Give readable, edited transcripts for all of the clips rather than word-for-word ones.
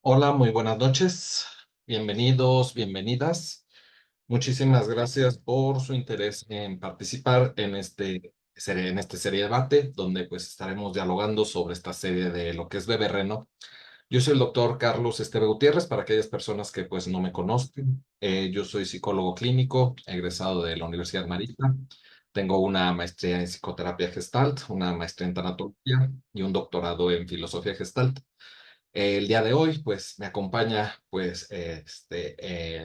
Hola, muy buenas noches. Bienvenidos, bienvenidas. Muchísimas gracias por su interés en participar en este serie debate, donde pues estaremos dialogando sobre esta serie de lo que es Bebé Reno. Yo soy el doctor Carlos Esteve Gutiérrez, para aquellas personas que pues no me conocen. Yo soy psicólogo clínico, egresado de la Universidad Marista. Tengo una maestría en psicoterapia Gestalt, una maestría en tanatología y un doctorado en filosofía Gestalt. El día de hoy, pues, me acompaña, pues,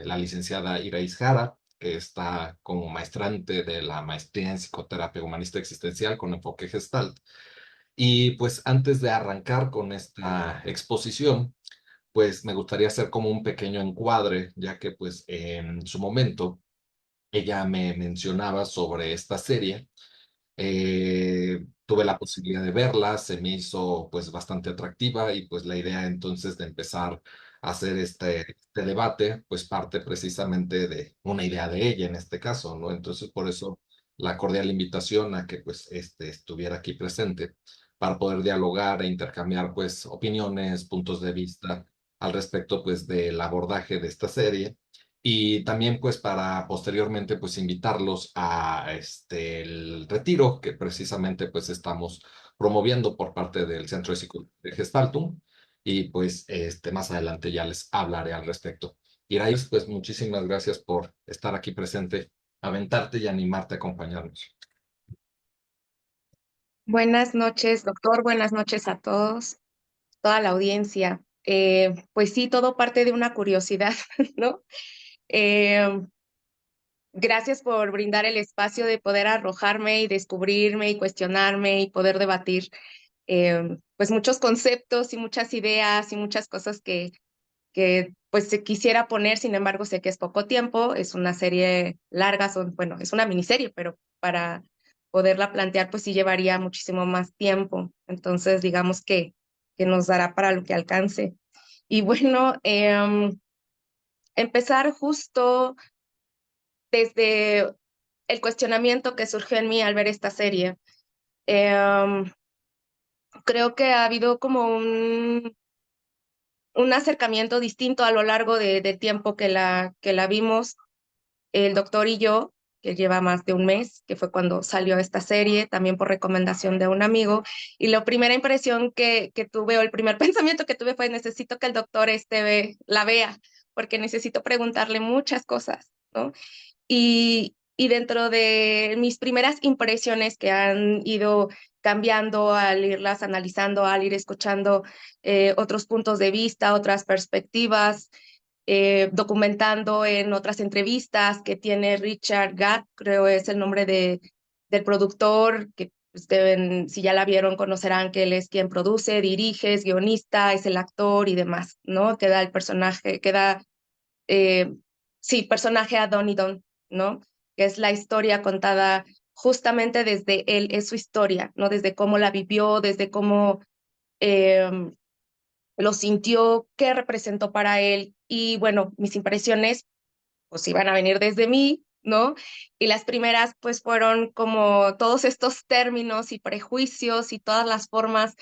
la licenciada Irais Jara, que está como maestrante de la maestría en psicoterapia humanista existencial con enfoque Gestalt. Y pues, antes de arrancar con esta exposición, pues, me gustaría hacer como un pequeño encuadre, ya que, pues, en su momento, ella me mencionaba sobre esta serie. Tuve la posibilidad de verla, se me hizo pues bastante atractiva y pues la idea entonces de empezar a hacer este debate pues parte precisamente de una idea de ella en este caso, ¿no? Entonces por eso la cordial invitación a que pues estuviera aquí presente para poder dialogar e intercambiar pues opiniones, puntos de vista al respecto pues del abordaje de esta serie y también pues para posteriormente pues invitarlos a el retiro que precisamente pues estamos promoviendo por parte del Centro de Psicología de Gestaltum y pues más adelante ya les hablaré al respecto. Irais, pues muchísimas gracias por estar aquí presente, aventarte y animarte a acompañarnos. Buenas noches, doctor. Buenas noches a todos, toda la audiencia. Pues sí, todo parte de una curiosidad, ¿no? Eh, Gracias por brindar el espacio de poder arrojarme y descubrirme y cuestionarme y poder debatir, pues muchos conceptos y muchas ideas y muchas cosas que pues se quisiera poner. Sin embargo, sé que es poco tiempo, es una serie larga, bueno, es una miniserie, pero para poderla plantear, pues sí llevaría muchísimo más tiempo. Entonces, digamos que nos dará para lo que alcance. Y bueno, empezar justo desde el cuestionamiento que surgió en mí al ver esta serie. Em, Creo que ha habido como un acercamiento distinto a lo largo del tiempo que la vimos el doctor y yo, que lleva más de un mes, que fue cuando salió esta serie, también por recomendación de un amigo. Y la primera impresión que tuve, o el primer pensamiento que tuve fue, necesito que el doctor la vea, porque necesito preguntarle muchas cosas, ¿no? Y dentro de mis primeras impresiones que han ido cambiando al irlas analizando, al ir escuchando otros puntos de vista, otras perspectivas, documentando en otras entrevistas que tiene Richard Gatt, creo es el nombre del productor, que pues, si ya la vieron, conocerán que él es quien produce, dirige, es guionista, es el actor y demás, ¿no? Que da el personaje, que da, eh, sí, personaje a Donnie Don, ¿no? Que es la historia contada justamente desde él, es su historia, ¿no? Desde cómo la vivió, desde cómo eh, lo sintió, qué representó para él. Y bueno, mis impresiones pues iban a venir desde mí, ¿no? Y las primeras pues fueron como todos estos términos y prejuicios y todas las formas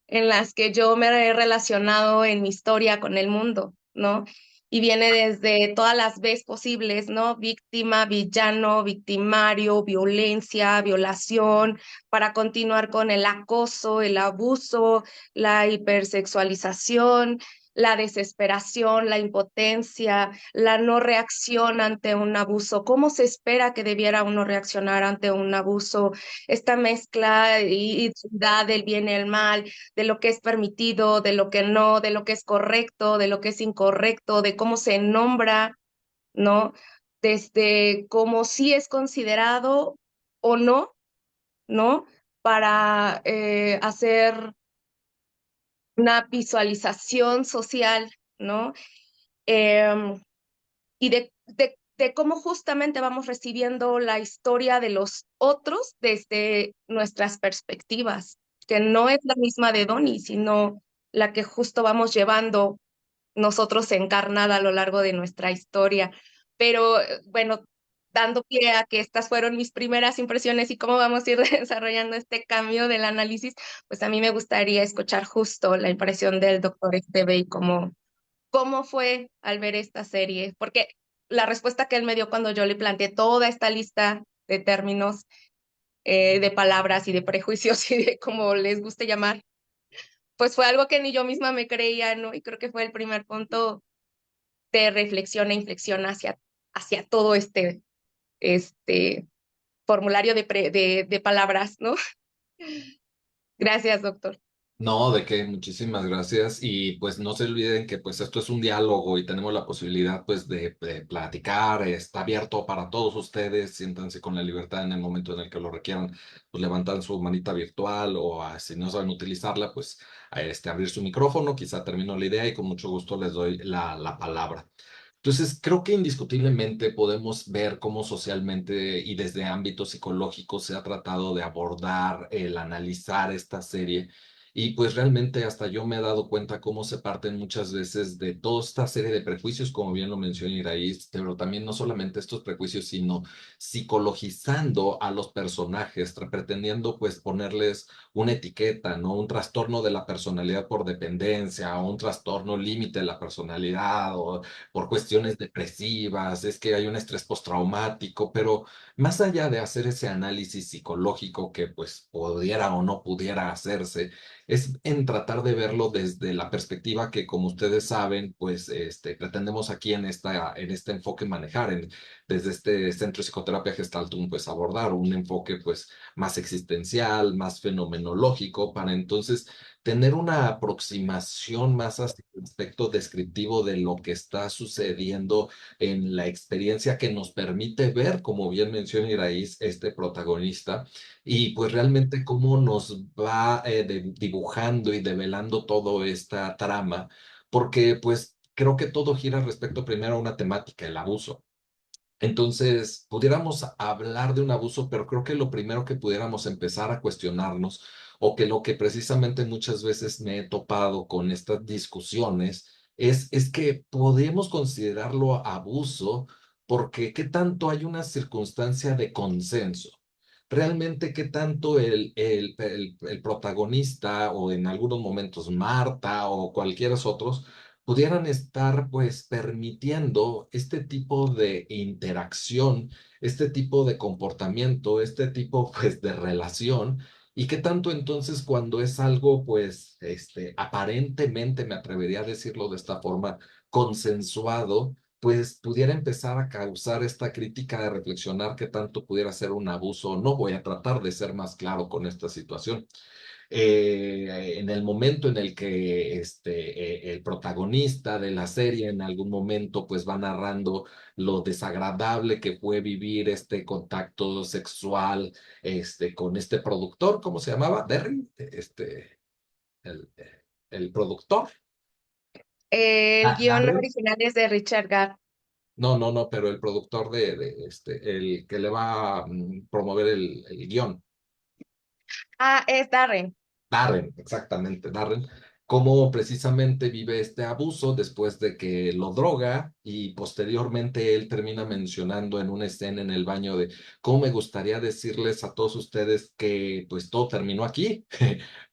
en las que yo me he relacionado en mi historia con el mundo, ¿no? Y viene desde todas las veces posibles, ¿no? Víctima, villano, victimario, violencia, violación, para continuar con el acoso, el abuso, la hipersexualización, la desesperación, la impotencia, la no reacción ante un abuso. ¿Cómo se espera que debiera uno reaccionar ante un abuso? Esta mezcla y del bien y el mal, de lo que es permitido, de lo que no, de lo que es correcto, de lo que es incorrecto, de cómo se nombra, ¿no? Desde cómo sí es considerado o no, ¿no? Para hacer una visualización social, ¿no? Eh, y de cómo justamente vamos recibiendo la historia de los otros desde nuestras perspectivas, que no es la misma de Donnie, sino la que justo vamos llevando nosotros encarnada a lo largo de nuestra historia. Pero bueno, dando pie a que estas fueron mis primeras impresiones y cómo vamos a ir desarrollando este cambio del análisis, pues a mí me gustaría escuchar justo la impresión del doctor Esteve y ¿cómo fue al ver esta serie? Porque la respuesta que él me dio cuando yo le planteé toda esta lista de términos, de palabras y de prejuicios y de como les guste llamar, pues fue algo que ni yo misma me creía, ¿no? Y creo que fue el primer punto de reflexión e inflexión hacia todo este formulario de palabras, ¿no? Gracias, doctor. No, de qué, muchísimas gracias. Y pues no se olviden que pues esto es un diálogo y tenemos la posibilidad pues de platicar, está abierto para todos ustedes, siéntanse con la libertad en el momento en el que lo requieran, pues levantan su manita virtual o si no saben utilizarla, pues abrir su micrófono, quizá termino la idea y con mucho gusto les doy la palabra. Entonces, creo que indiscutiblemente podemos ver cómo socialmente y desde ámbitos psicológicos se ha tratado de abordar el analizar esta serie. Y pues realmente hasta yo me he dado cuenta cómo se parten muchas veces de toda esta serie de prejuicios, como bien lo mencionó Iraíz, pero también no solamente estos prejuicios, sino psicologizando a los personajes, pretendiendo pues ponerles una etiqueta, ¿no? Un trastorno de la personalidad por dependencia, o un trastorno límite de la personalidad, o por cuestiones depresivas, es que hay un estrés postraumático, pero más allá de hacer ese análisis psicológico que pues pudiera o no pudiera hacerse, es en tratar de verlo desde la perspectiva que, como ustedes saben, pues pretendemos aquí en este enfoque manejar, desde este centro de psicoterapia Gestaltum, pues abordar un enfoque pues más existencial, más fenomenológico, para entonces tener una aproximación más hacia el aspecto descriptivo de lo que está sucediendo en la experiencia que nos permite ver, como bien menciona Iraíz, este protagonista, y pues realmente cómo nos va dibujando y develando toda esta trama, porque pues creo que todo gira respecto primero a una temática, el abuso. Entonces, pudiéramos hablar de un abuso, pero creo que lo primero que pudiéramos empezar a cuestionarnos, o que lo que precisamente muchas veces me he topado con estas discusiones, es que podemos considerarlo abuso porque qué tanto hay una circunstancia de consenso. Realmente qué tanto el protagonista o en algunos momentos Marta o cualquiera otros pudieran estar pues permitiendo este tipo de interacción, este tipo de comportamiento, este tipo pues de relación, y qué tanto entonces cuando es algo pues aparentemente, me atrevería a decirlo de esta forma, consensuado, pues pudiera empezar a causar esta crítica de reflexionar qué tanto pudiera ser un abuso o no. Voy a tratar de ser más claro con esta situación. En el momento en el que el protagonista de la serie en algún momento pues va narrando lo desagradable que fue vivir este contacto sexual con este productor, ¿cómo se llamaba? Derry, el, el productor. El guión Darren. original es de Richard Gere. No, no, no, pero el productor el que le va a promover el guión. Ah, es Darren. Darren, exactamente, Darren, cómo precisamente vive este abuso después de que lo droga y posteriormente él termina mencionando en una escena en el baño de cómo me gustaría decirles a todos ustedes que pues todo terminó aquí,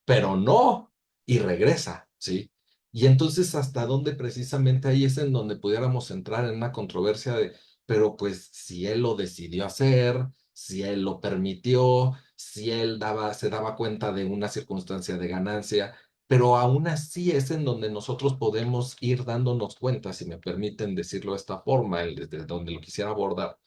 pero no, y regresa, ¿sí? Y entonces hasta dónde precisamente ahí es en donde pudiéramos entrar en una controversia de, pero pues si él lo decidió hacer, si él lo permitió, si él se daba cuenta de una circunstancia de ganancia, pero aún así es en donde nosotros podemos ir dándonos cuenta, si me permiten decirlo de esta forma, desde donde lo quisiera abordar,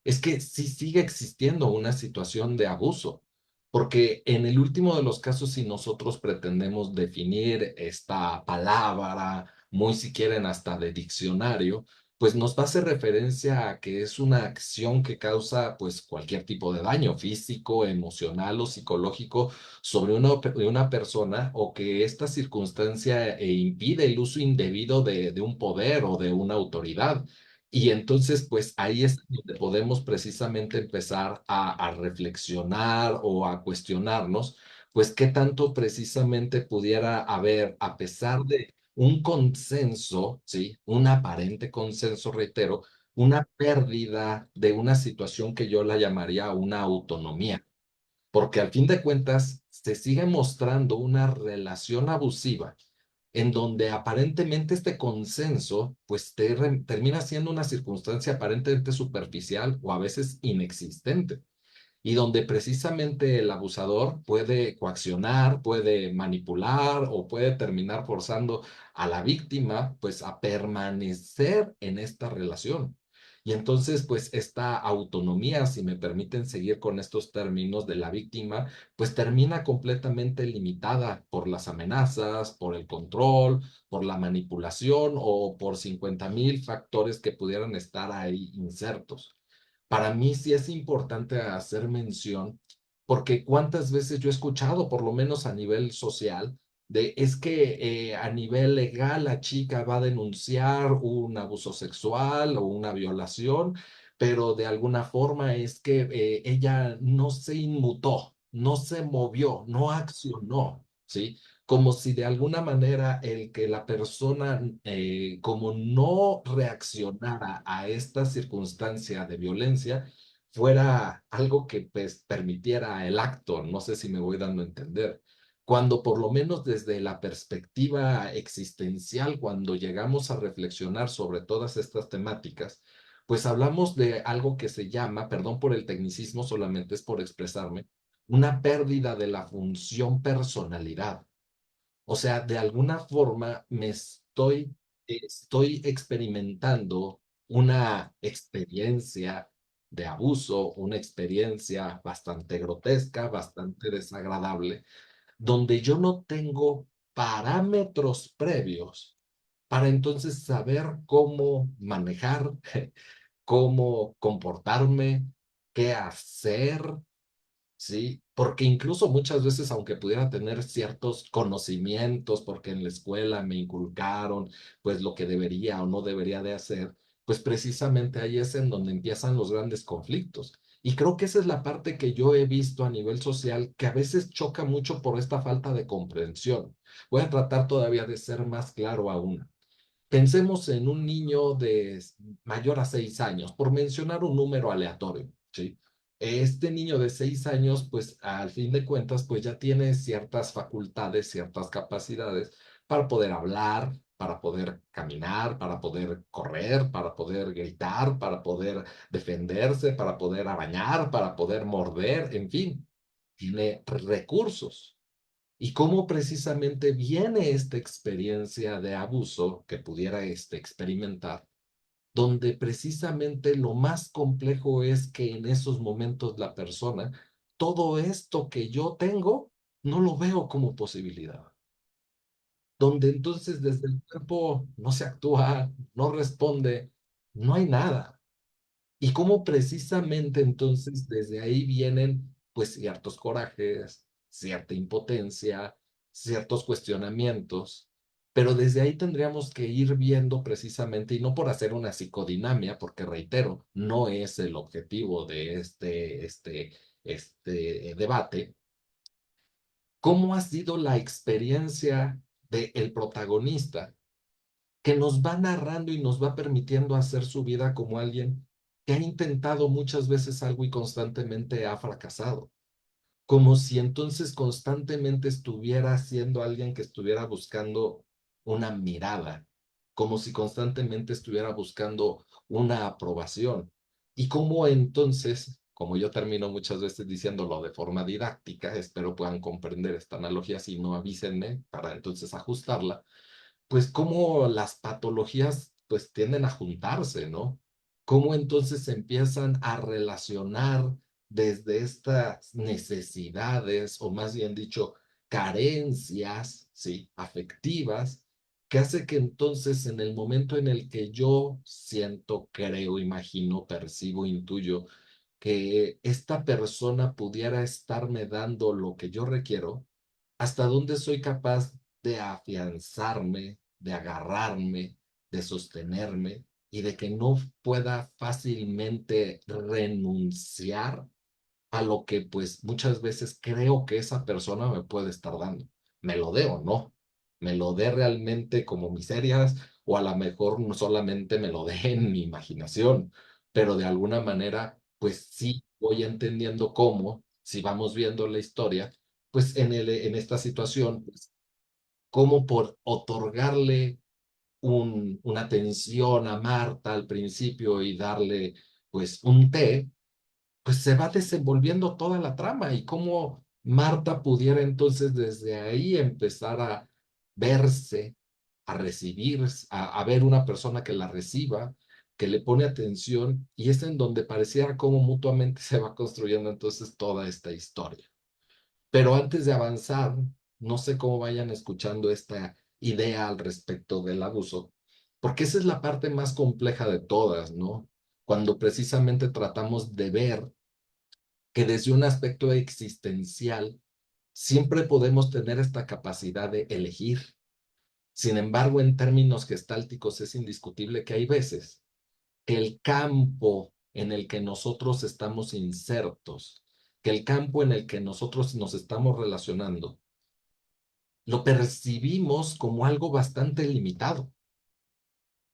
es que sí sigue existiendo una situación de abuso, porque en el último de los casos, si nosotros pretendemos definir esta palabra, muy si quieren hasta de diccionario, pues nos va a hacer referencia a que es una acción que causa pues cualquier tipo de daño físico, emocional o psicológico sobre una persona, o que esta circunstancia impide el uso indebido de un poder o de una autoridad. Y entonces, pues ahí es donde podemos precisamente empezar a reflexionar o a cuestionarnos, pues qué tanto precisamente pudiera haber, a pesar de un consenso, ¿sí? Un aparente consenso, reitero, una pérdida de una situación que yo la llamaría una autonomía, porque al fin de cuentas se sigue mostrando una relación abusiva en donde aparentemente este consenso pues termina siendo una circunstancia aparentemente superficial o a veces inexistente y donde precisamente el abusador puede coaccionar, puede manipular o puede terminar forzando a la víctima pues a permanecer en esta relación. Y entonces, pues esta autonomía, si me permiten seguir con estos términos de la víctima, pues termina completamente limitada por las amenazas, por el control, por la manipulación o por 50,000 factores que pudieran estar ahí insertos. Para mí sí es importante hacer mención, porque cuántas veces yo he escuchado, por lo menos a nivel social, de es que a nivel legal la chica va a denunciar un abuso sexual o una violación, pero de alguna forma es que ella no se inmutó, no se movió, no accionó, ¿sí? Como si de alguna manera el que la persona, como no reaccionara a esta circunstancia de violencia, fuera algo que pues permitiera el acto, no sé si me voy dando a entender. Cuando por lo menos desde la perspectiva existencial, cuando llegamos a reflexionar sobre todas estas temáticas, pues hablamos de algo que se llama, perdón por el tecnicismo, solamente es por expresarme, una pérdida de la función personalidad. O sea, de alguna forma estoy experimentando una experiencia de abuso, una experiencia bastante grotesca, bastante desagradable, donde yo no tengo parámetros previos para entonces saber cómo manejar, cómo comportarme, qué hacer, ¿sí? Porque incluso muchas veces, aunque pudiera tener ciertos conocimientos, porque en la escuela me inculcaron, pues lo que debería o no debería de hacer, pues precisamente ahí es en donde empiezan los grandes conflictos. Y creo que esa es la parte que yo he visto a nivel social, que a veces choca mucho por esta falta de comprensión. Voy a tratar todavía de ser más claro aún. Pensemos en un niño de mayor a 6 años, por mencionar un número aleatorio, ¿sí? Este niño de 6 años, pues al fin de cuentas, pues ya tiene ciertas facultades, ciertas capacidades para poder hablar, para poder caminar, para poder correr, para poder gritar, para poder defenderse, para poder arañar, para poder morder, en fin, tiene recursos. Y cómo precisamente viene esta experiencia de abuso que pudiera experimentar, donde precisamente lo más complejo es que en esos momentos la persona, todo esto que yo tengo, no lo veo como posibilidad. Donde entonces desde el cuerpo no se actúa, no responde, no hay nada. Y cómo precisamente entonces desde ahí vienen pues ciertos corajes, cierta impotencia, ciertos cuestionamientos, pero desde ahí tendríamos que ir viendo precisamente, y no por hacer una psicodinamia, porque reitero, no es el objetivo de este debate, cómo ha sido la experiencia del protagonista que nos va narrando y nos va permitiendo hacer su vida como alguien que ha intentado muchas veces algo y constantemente ha fracasado. Como si entonces constantemente estuviera siendo alguien que estuviera buscando una mirada, como si constantemente estuviera buscando una aprobación. Y cómo entonces, como yo termino muchas veces diciéndolo de forma didáctica, espero puedan comprender esta analogía, si no avísenme para entonces ajustarla, pues cómo las patologías pues tienden a juntarse, ¿no? Cómo entonces se empiezan a relacionar desde estas necesidades, o más bien dicho, carencias, ¿sí? Afectivas, que hace que entonces en el momento en el que yo siento, creo, imagino, percibo, intuyo que esta persona pudiera estarme dando lo que yo requiero, hasta dónde soy capaz de afianzarme, de agarrarme, de sostenerme y de que no pueda fácilmente renunciar a lo que pues muchas veces creo que esa persona me puede estar dando. Me lo dé o no, me lo dé realmente como miserias o a lo mejor no solamente me lo dé en mi imaginación, pero de alguna manera pues sí voy entendiendo cómo, si vamos viendo la historia, pues en esta situación, pues, cómo por otorgarle una atención a Marta al principio y darle pues un té, pues se va desenvolviendo toda la trama y cómo Marta pudiera entonces desde ahí empezar a verse, a recibir, a ver una persona que la reciba, que le pone atención y es en donde pareciera como mutuamente se va construyendo entonces toda esta historia. Pero antes de avanzar, no sé cómo vayan escuchando esta idea al respecto del abuso, porque esa es la parte más compleja de todas, ¿no? Cuando precisamente tratamos de ver que desde un aspecto existencial siempre podemos tener esta capacidad de elegir. Sin embargo, en términos gestálticos es indiscutible que hay veces que el campo en el que nosotros estamos insertos, que el campo en el que nosotros nos estamos relacionando, lo percibimos como algo bastante limitado.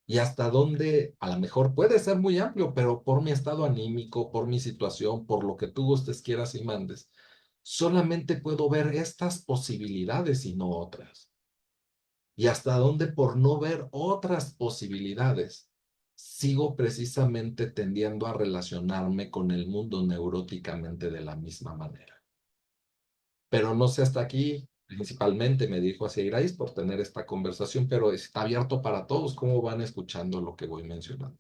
Y hasta donde a lo mejor puede ser muy amplio, pero por mi estado anímico, por mi situación, por lo que tú gustes, quieras y mandes, solamente puedo ver estas posibilidades y no otras. Y hasta donde por no ver otras posibilidades, sigo precisamente tendiendo a relacionarme con el mundo neuróticamente de la misma manera. Pero no sé hasta aquí, principalmente me dijo hacia Irais por tener esta conversación, pero está abierto para todos. ¿Cómo van escuchando lo que voy mencionando?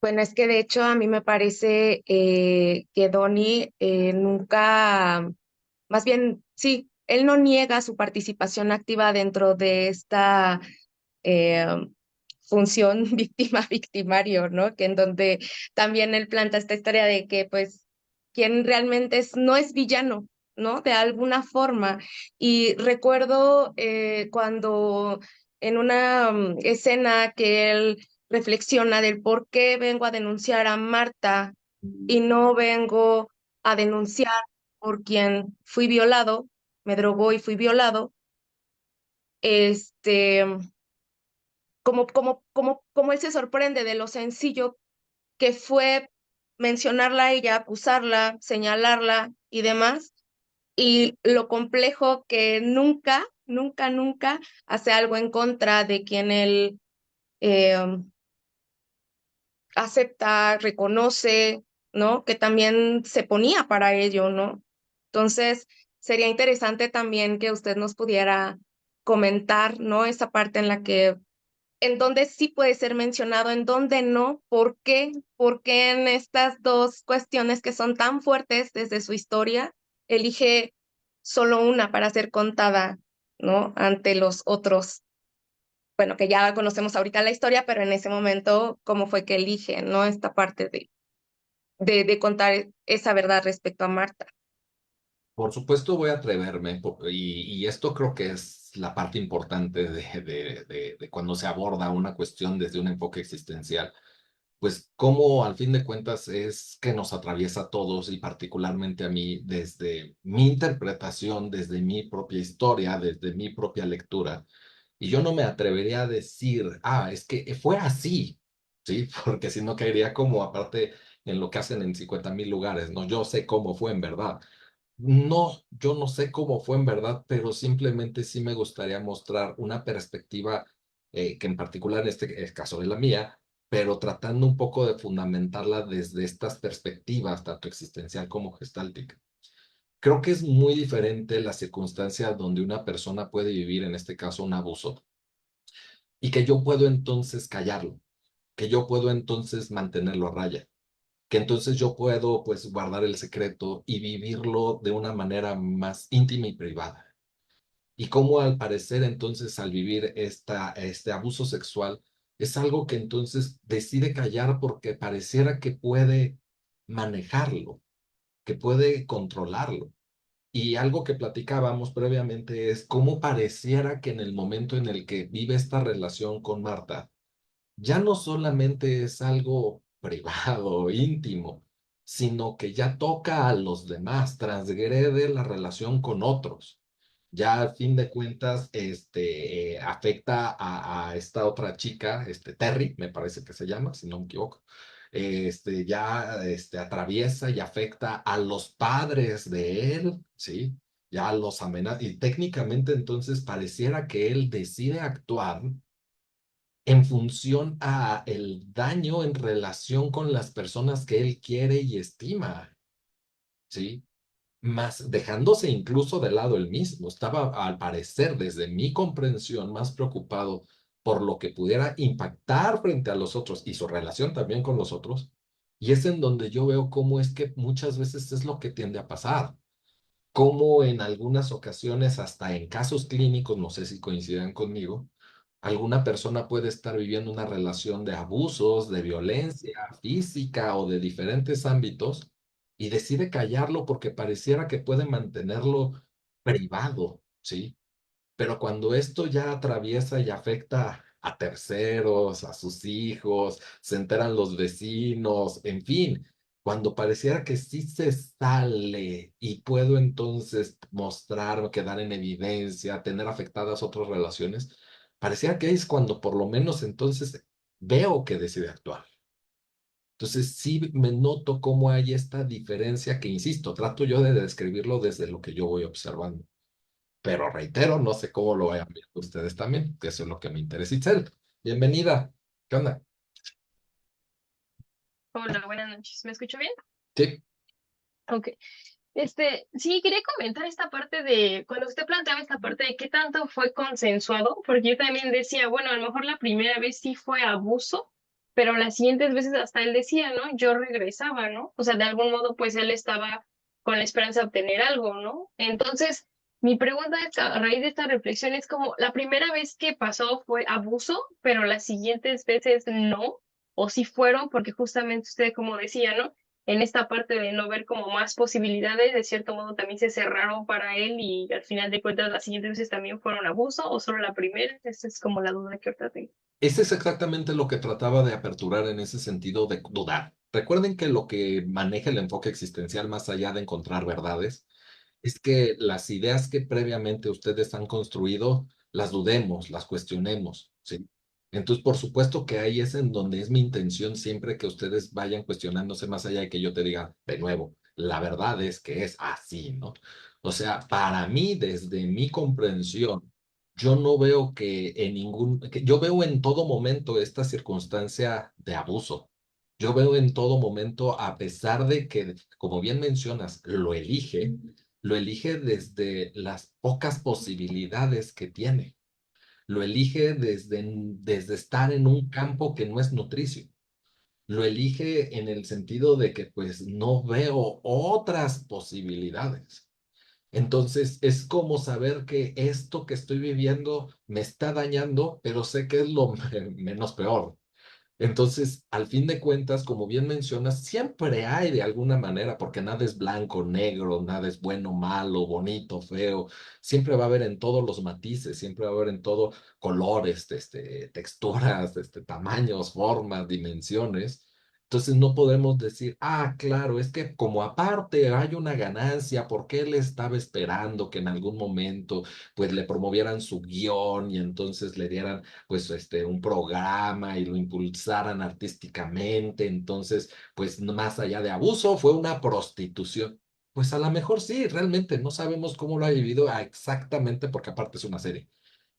Bueno, es que de hecho a mí me parece que Donnie nunca, más bien, sí, él no niega su participación activa dentro de esta eh, función víctima-victimario, ¿no? Que en donde también él planta esta historia de que, pues, quien realmente es, no es villano, ¿no? De alguna forma. Y recuerdo cuando en una escena que él reflexiona del por qué vengo a denunciar a Marta y no vengo a denunciar por quien fui violado, me drogó y fui violado, este como él se sorprende de lo sencillo que fue mencionarla a ella, acusarla, señalarla y demás, y lo complejo que nunca, nunca, nunca hace algo en contra de quien él eh, acepta, reconoce, ¿no? Que también se ponía para ello, ¿no? Entonces, sería interesante también que usted nos pudiera comentar, ¿no? Esa parte en la que en dónde sí puede ser mencionado, en dónde no, ¿por qué? ¿Por qué en estas dos cuestiones que son tan fuertes desde su historia, elige solo una para ser contada, ¿no? Ante los otros, bueno, que ya conocemos ahorita la historia, pero en ese momento, ¿cómo fue que elige, ¿no? Esta parte de contar esa verdad respecto a Marta. Por supuesto voy a atreverme y esto creo que es la parte importante de cuando se aborda una cuestión desde un enfoque existencial, pues cómo al fin de cuentas es que nos atraviesa a todos y particularmente a mí desde mi interpretación, desde mi propia historia, desde mi propia lectura. Y yo no me atrevería a decir, es que fue así, ¿sí? Porque si no caería como aparte en lo que hacen en 50,000 lugares, ¿no? Yo sé cómo fue en verdad. No, yo no sé cómo fue en verdad, pero simplemente sí me gustaría mostrar una perspectiva que en particular en este caso es la mía, pero tratando un poco de fundamentarla desde estas perspectivas, tanto existencial como gestáltica. Creo que es muy diferente la circunstancia donde una persona puede vivir, en este caso, un abuso, y que yo puedo entonces callarlo, que yo puedo entonces mantenerlo a raya, que entonces yo puedo pues guardar el secreto y vivirlo de una manera más íntima y privada. Y cómo al parecer entonces al vivir este abuso sexual es algo que entonces decide callar porque pareciera que puede manejarlo, que puede controlarlo. Y algo que platicábamos previamente es cómo pareciera que en el momento en el que vive esta relación con Marta, ya no solamente es algo privado, íntimo, sino que ya toca a los demás, transgrede la relación con otros. Ya al fin de cuentas, afecta a esta otra chica, Terry, me parece que se llama, si no me equivoco. Ya atraviesa y afecta a los padres de él, ¿sí? ya los amenaza, y técnicamente entonces pareciera que él decide actuar en función a el daño en relación con las personas que él quiere y estima, ¿sí? Más dejándose incluso de lado él mismo. Estaba, al parecer, desde mi comprensión, más preocupado por lo que pudiera impactar frente a los otros y su relación también con los otros. Y es en donde yo veo cómo es que muchas veces es lo que tiende a pasar. Cómo en algunas ocasiones, hasta en casos clínicos, no sé si coincidan conmigo, alguna persona puede estar viviendo una relación de abusos, de violencia física o de diferentes ámbitos y decide callarlo porque pareciera que puede mantenerlo privado, ¿sí? Pero cuando esto ya atraviesa y afecta a terceros, a sus hijos, se enteran los vecinos, en fin, cuando pareciera que sí se sale y puedo entonces mostrar, quedar en evidencia, tener afectadas otras relaciones, pareciera que es cuando por lo menos entonces veo que decide actuar. Entonces sí me noto cómo hay esta diferencia que, insisto, trato yo de describirlo desde lo que yo voy observando. Pero reitero, no sé cómo lo vayan viendo ustedes también, que eso es lo que me interesa. Itzel, bienvenida. ¿Qué onda? Hola, buenas noches. ¿Me escucho bien? Sí, Ok. Sí, quería comentar esta parte de, cuando usted planteaba esta parte de qué tanto fue consensuado, porque yo también decía, bueno, a lo mejor la primera vez sí fue abuso, pero las siguientes veces hasta él decía, ¿no? Yo regresaba, ¿no? O sea, de algún modo, pues él estaba con la esperanza de obtener algo, ¿no? Entonces, mi pregunta a raíz de esta reflexión es como, la primera vez que pasó fue abuso, pero las siguientes veces no, o sí fueron, porque justamente usted, como decía, ¿no? En esta parte de no ver como más posibilidades, de cierto modo también se cerraron para él y al final de cuentas las siguientes veces también fueron abuso o solo la primera. Esa es como la duda que ahorita tengo. ese es exactamente lo que trataba de aperturar en ese sentido de dudar. Recuerden que lo que maneja el enfoque existencial más allá de encontrar verdades es que las ideas que previamente ustedes han construido, las dudemos, las cuestionemos, ¿sí? Entonces, por supuesto que ahí es en donde es mi intención siempre que ustedes vayan cuestionándose más allá de que yo te diga, de nuevo, la verdad es que es así, ¿no? O sea, para mí, desde mi comprensión, yo no veo que en yo veo en todo momento esta circunstancia de abuso. Yo veo en todo momento, a pesar de que, como bien mencionas, lo elige desde las pocas posibilidades que tiene. Lo elige desde estar en un campo que no es nutricio. Lo elige en el sentido de que pues no veo otras posibilidades. Entonces es como saber que esto que estoy viviendo me está dañando, pero sé que es lo menos peor. Entonces, al fin de cuentas, como bien mencionas, siempre hay de alguna manera, porque nada es blanco, negro, nada es bueno, malo, bonito, feo. Siempre va a haber en todos los matices, siempre va a haber en todo colores, texturas, tamaños, formas, dimensiones. Entonces no podemos decir, ah, claro, es que como aparte hay una ganancia, porque él estaba esperando que en algún momento pues le promovieran su guión y entonces le dieran pues un programa y lo impulsaran artísticamente, entonces pues más allá de abuso fue una prostitución. Pues a lo mejor sí, realmente no sabemos cómo lo ha vivido exactamente porque aparte es una serie,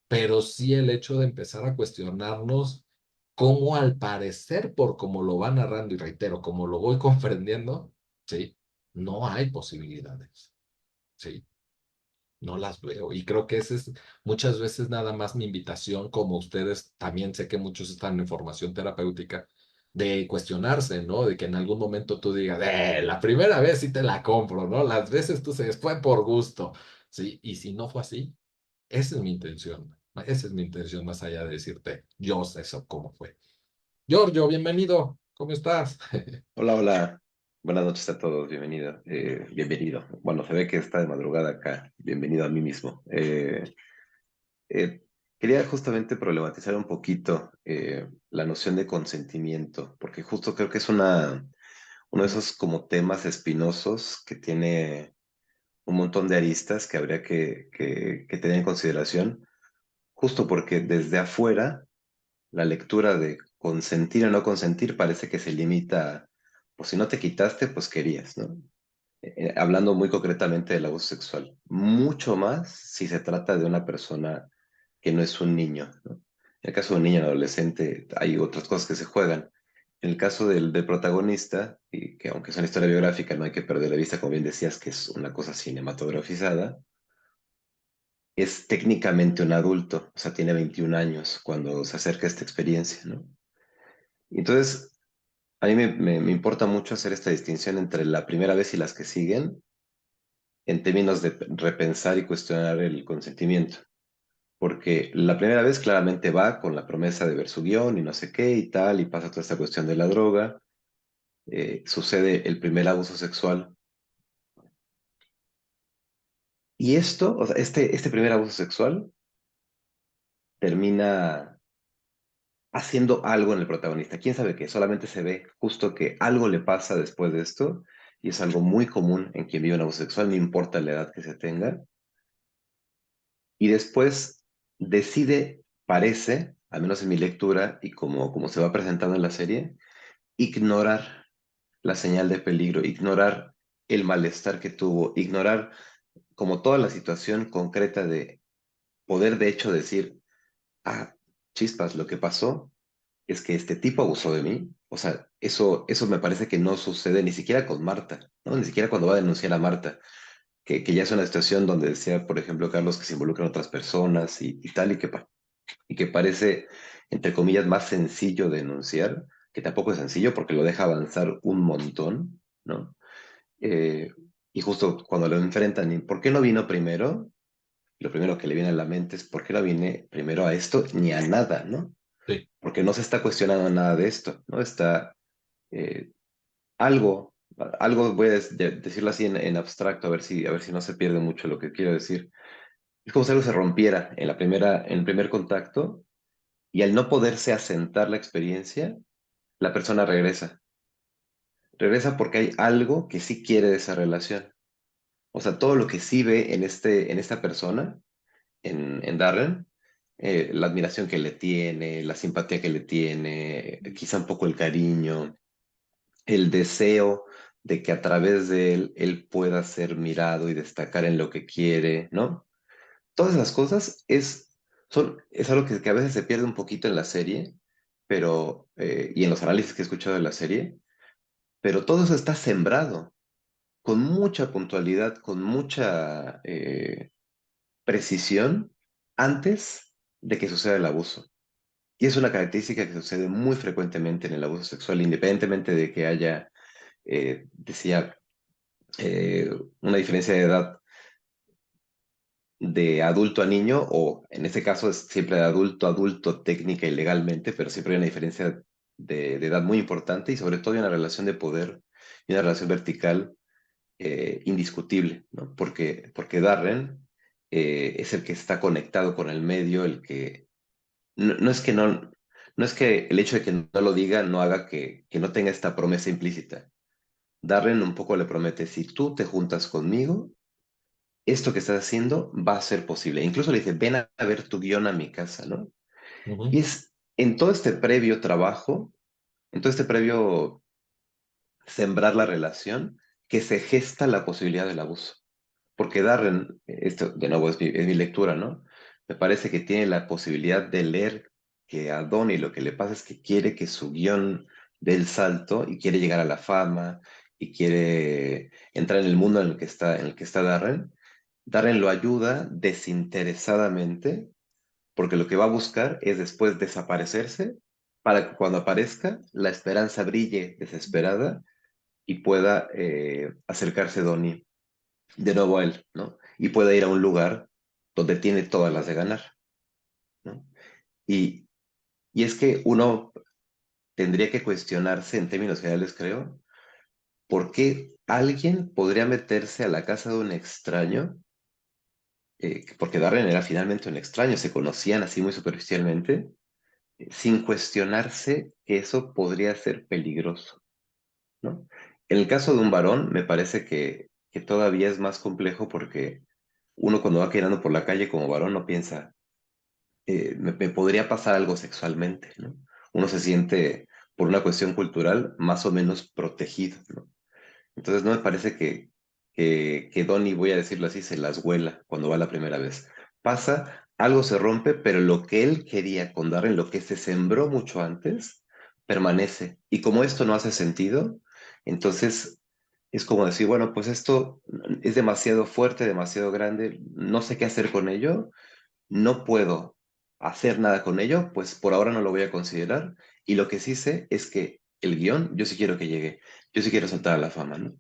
pero sí el hecho de empezar a cuestionarnos cómo al parecer por como lo va narrando y reitero, como lo voy comprendiendo, sí, no hay posibilidades, sí. No las veo. Y creo que esa es muchas veces nada más mi invitación, como ustedes también sé que muchos están en formación terapéutica, de cuestionarse, ¿no? De que en algún momento tú digas, la primera vez sí te la compro, ¿no? Las veces tú se fue por gusto, ¿sí? Y si no fue así, esa es mi intención. Esa es mi intención más allá de decirte, yo sé eso cómo fue. Giorgio, bienvenido. ¿Cómo estás? Hola, hola. Buenas noches a todos. Bienvenido. Bienvenido. Bueno, se ve que está de madrugada acá. Bienvenido a mí mismo. Eh, Quería justamente problematizar un poquito la noción de consentimiento, porque justo creo que es uno de esos como temas espinosos que tiene un montón de aristas que habría que tener en consideración, justo porque desde afuera la lectura de consentir o no consentir parece que se limita, pues si no te quitaste, pues querías, ¿no? hablando muy concretamente del abuso sexual. Mucho más si se trata de una persona que no es un niño, ¿no? En el caso de un niño o adolescente hay otras cosas que se juegan. En el caso del protagonista, y que aunque es una historia biográfica, no hay que perder de vista, como bien decías, que es una cosa cinematografizada, es técnicamente un adulto, o sea, tiene 21 años cuando se acerca a esta experiencia, ¿no? Y entonces, a mí me importa mucho hacer esta distinción entre la primera vez y las que siguen, en términos de repensar y cuestionar el consentimiento. Porque la primera vez claramente va con la promesa de ver su guión y no sé qué y tal, y pasa toda esta cuestión de la droga, sucede el primer abuso sexual. Y esto, o sea, este primer abuso sexual termina haciendo algo en el protagonista. ¿Quién sabe qué? Solamente se ve justo que algo le pasa después de esto, y es algo muy común en quien vive un abuso sexual, no importa la edad que se tenga. Y después decide, parece, al menos en mi lectura y como se va presentando en la serie, ignorar la señal de peligro, ignorar el malestar que tuvo, ignorar como toda la situación concreta de poder de hecho decir, ah, chispas, lo que pasó es que este tipo abusó de mí. O sea, eso me parece que no sucede ni siquiera con Marta, ¿no? Ni siquiera cuando va a denunciar a Marta, que ya es una situación donde decía, por ejemplo, Carlos, que se involucran otras personas y tal, y que parece, entre comillas, más sencillo de denunciar, que tampoco es sencillo porque lo deja avanzar un montón, ¿no? Eh, y justo cuando lo enfrentan, ¿y por qué no vino primero? Lo primero que le viene a la mente es, ¿por qué no vine primero a esto ni a nada, ¿no? Sí. Porque no se está cuestionando nada de esto, ¿no? Está eh, algo, algo voy a decirlo así en abstracto, a ver si no se pierde mucho lo que quiero decir. Es como si algo se rompiera en el primer contacto, y al no poderse asentar la experiencia, la persona regresa. Regresa porque hay algo que sí quiere de esa relación. O sea, todo lo que sí ve en esta persona, en Darren, la admiración que le tiene, la simpatía que le tiene, quizá un poco el cariño, el deseo de que a través de él, él pueda ser mirado y destacar en lo que quiere, ¿no? Todas esas cosas es algo que a veces se pierde un poquito en la serie, pero, y en los análisis que he escuchado de la serie, pero todo eso está sembrado con mucha puntualidad, con mucha precisión antes de que suceda el abuso. Y es una característica que sucede muy frecuentemente en el abuso sexual, independientemente de que haya, decía, eh, una diferencia de edad de adulto a niño, o en este caso es siempre de adulto a adulto técnica y legalmente, pero siempre hay una diferencia de edad muy importante, y sobre todo hay una relación de poder y una relación vertical indiscutible, ¿no? Porque Darren es el que está conectado con el medio, el que no es que no es que el hecho de que no lo diga no haga que no tenga esta promesa implícita. Darren un poco le promete, si tú te juntas conmigo, esto que estás haciendo va a ser posible. Incluso le dice, ven a ver tu guión a mi casa, ¿no? Ujú. Y es en todo este previo trabajo, en todo este previo sembrar la relación, que se gesta la posibilidad del abuso. Porque Darren, esto de nuevo es mi lectura, ¿no? Me parece que tiene la posibilidad de leer que a Donnie lo que le pasa es que quiere que su guión dé el salto y quiere llegar a la fama y quiere entrar en el mundo en el que está Darren. Darren lo ayuda desinteresadamente porque lo que va a buscar es después desaparecerse para que cuando aparezca la esperanza brille desesperada y pueda acercarse Donnie de nuevo a él, ¿no? Y pueda ir a un lugar donde tiene todas las de ganar, ¿no? Y, y es que uno tendría que cuestionarse en términos generales, creo, por qué alguien podría meterse a la casa de un extraño, porque Darren era finalmente un extraño, se conocían así muy superficialmente, sin cuestionarse que eso podría ser peligroso, ¿no? En el caso de un varón, me parece que todavía es más complejo porque uno cuando va caminando por la calle como varón no piensa, me podría pasar algo sexualmente, ¿no? Uno se siente, por una cuestión cultural, más o menos protegido, ¿no? Entonces no me parece que Donnie, voy a decirlo así, se las vuela cuando va la primera vez. Pasa, algo se rompe, pero lo que él quería con Darren, lo que se sembró mucho antes, permanece. Y como esto no hace sentido, entonces es como decir, bueno, pues esto es demasiado fuerte, demasiado grande, no sé qué hacer con ello, no puedo hacer nada con ello, pues por ahora no lo voy a considerar. Y lo que sí sé es que el guión, yo sí quiero que llegue, yo sí quiero saltar a la fama, ¿no?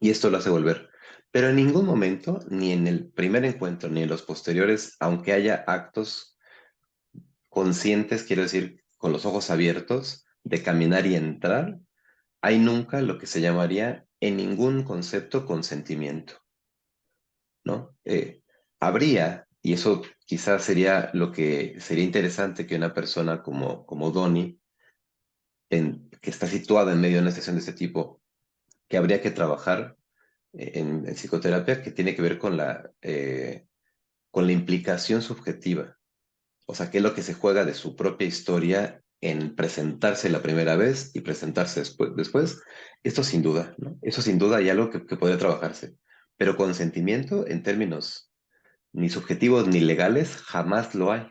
Y esto lo hace volver. Pero en ningún momento, ni en el primer encuentro, ni en los posteriores, aunque haya actos conscientes, quiero decir, con los ojos abiertos, de caminar y entrar, hay nunca lo que se llamaría en ningún concepto consentimiento, ¿no? Habría, y eso quizás sería lo que sería interesante que una persona como Donnie, que está situada en medio de una situación de este tipo, que habría que trabajar en psicoterapia, que tiene que ver con la implicación subjetiva. O sea, qué es lo que se juega de su propia historia en presentarse la primera vez y presentarse después. Esto sin duda, ¿no? Eso sin duda hay algo que podría trabajarse. Pero consentimiento en términos ni subjetivos ni legales jamás lo hay,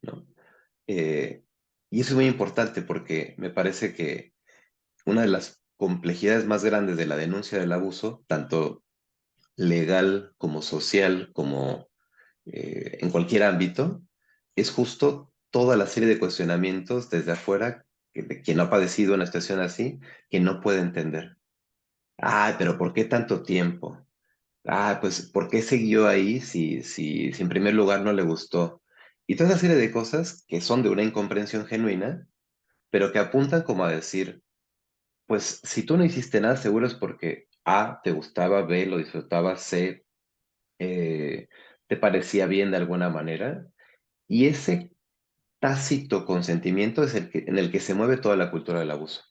¿no? Eh, y eso es muy importante porque me parece que una de las complejidades más grandes de la denuncia del abuso, tanto legal como social, como en cualquier ámbito, es justo toda la serie de cuestionamientos desde afuera de quien no ha padecido una situación así, que no puede entender. Ah, pero ¿por qué tanto tiempo? Ah, pues ¿por qué siguió ahí si en primer lugar no le gustó? Y toda esa serie de cosas que son de una incomprensión genuina, pero que apuntan como a decir, pues si tú no hiciste nada, seguro es porque A, te gustaba, B, lo disfrutabas, C, eh, te parecía bien de alguna manera. Y ese tácito consentimiento es en el que se mueve toda la cultura del abuso.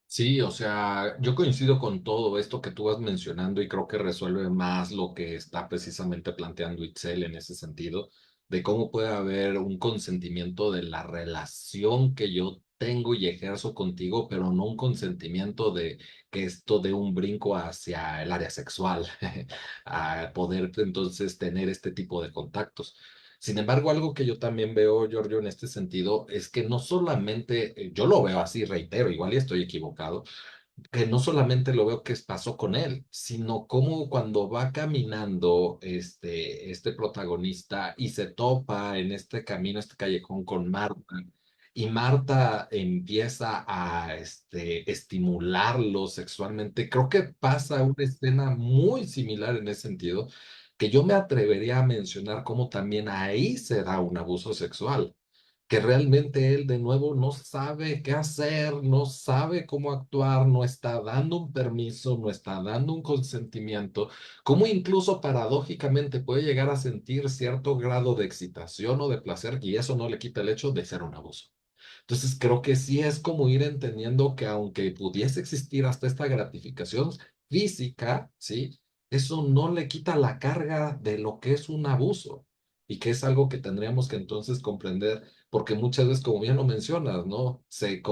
Sí, o sea, yo coincido con todo esto que tú vas mencionando y creo que resuelve más lo que está precisamente planteando Itzel en ese sentido, de cómo puede haber un consentimiento de la relación que yo tengo y ejerzo contigo, pero no un consentimiento de que esto dé un brinco hacia el área sexual, a poder entonces tener este tipo de contactos. Sin embargo, algo que yo también veo, Giorgio, en este sentido, es que no solamente, yo lo veo así, reitero, igual y estoy equivocado, que no solamente lo veo que pasó con él, sino como cuando va caminando este protagonista y se topa en este camino, este callejón con Marta, y Marta empieza a estimularlo sexualmente, creo que pasa una escena muy similar en ese sentido, que yo me atrevería a mencionar como también ahí se da un abuso sexual, que realmente él de nuevo no sabe qué hacer, no sabe cómo actuar, no está dando un permiso, no está dando un consentimiento, como incluso paradójicamente puede llegar a sentir cierto grado de excitación o de placer y eso no le quita el hecho de ser un abuso. Entonces creo que sí es como ir entendiendo que aunque pudiese existir hasta esta gratificación física, ¿sí? Eso no le quita la carga de lo que es un abuso y que es algo que tendríamos que entonces comprender, porque muchas veces, como bien lo mencionas, ¿no? Se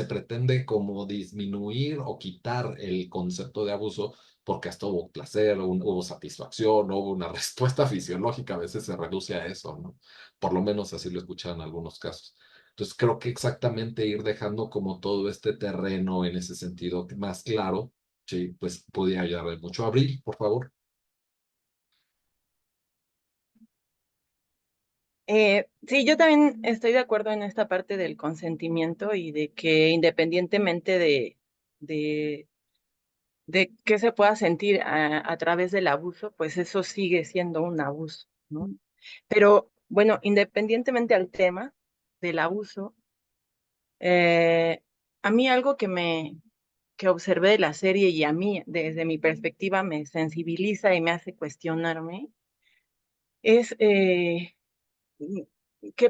pretende como disminuir o quitar el concepto de abuso porque hasta hubo placer, hubo satisfacción, hubo una respuesta fisiológica, a veces se reduce a eso, ¿no? Por lo menos así lo he escuchado en algunos casos. Entonces creo que exactamente ir dejando como todo este terreno en ese sentido más claro, sí, pues podría ayudarle mucho. Abril, por favor. Sí, yo también estoy de acuerdo en esta parte del consentimiento y de que independientemente de, de qué se pueda sentir a través del abuso, pues eso sigue siendo un abuso, ¿no? Pero bueno, independientemente al tema del abuso, eh, a mí algo que observé de la serie y a mí desde mi perspectiva me sensibiliza y me hace cuestionarme es ¿qué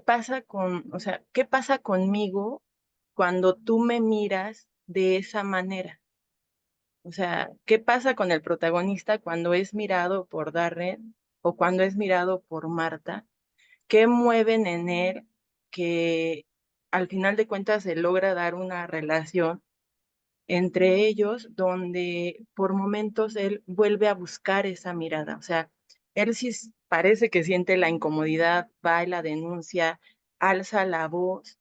pasa o sea, qué pasa conmigo cuando tú me miras de esa manera? O sea, ¿qué pasa con el protagonista cuando es mirado por Darren o cuando es mirado por Marta? ¿Qué mueven en él que al final de cuentas se logra dar una relación entre ellos, donde por momentos él vuelve a buscar esa mirada. O sea, él sí parece que siente la incomodidad, va y la denuncia, alza la voz,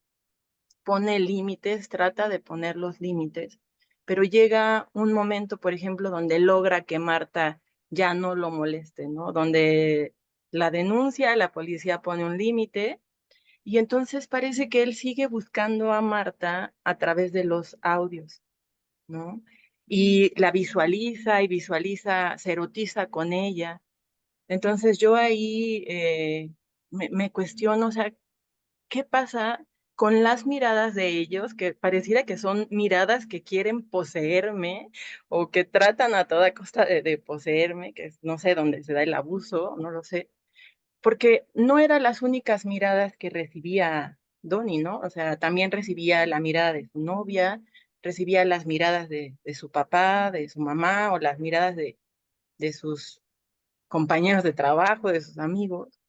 pone límites, trata de poner los límites, pero llega un momento, por ejemplo, donde logra que Marta ya no lo moleste, ¿no? Donde la denuncia, la policía pone un límite y entonces parece que él sigue buscando a Marta a través de los audios, ¿no? Y la visualiza y visualiza, se erotiza con ella. Entonces yo ahí me cuestiono, o sea, ¿qué pasa con las miradas de ellos? Que pareciera que son miradas que quieren poseerme o que tratan a toda costa de poseerme, que no sé dónde se da el abuso, no lo sé, porque no eran las únicas miradas que recibía Donnie, ¿no? O sea, también recibía la mirada de su novia, recibía las miradas de su papá, de su mamá o las miradas de sus compañeros de trabajo, de sus amigos,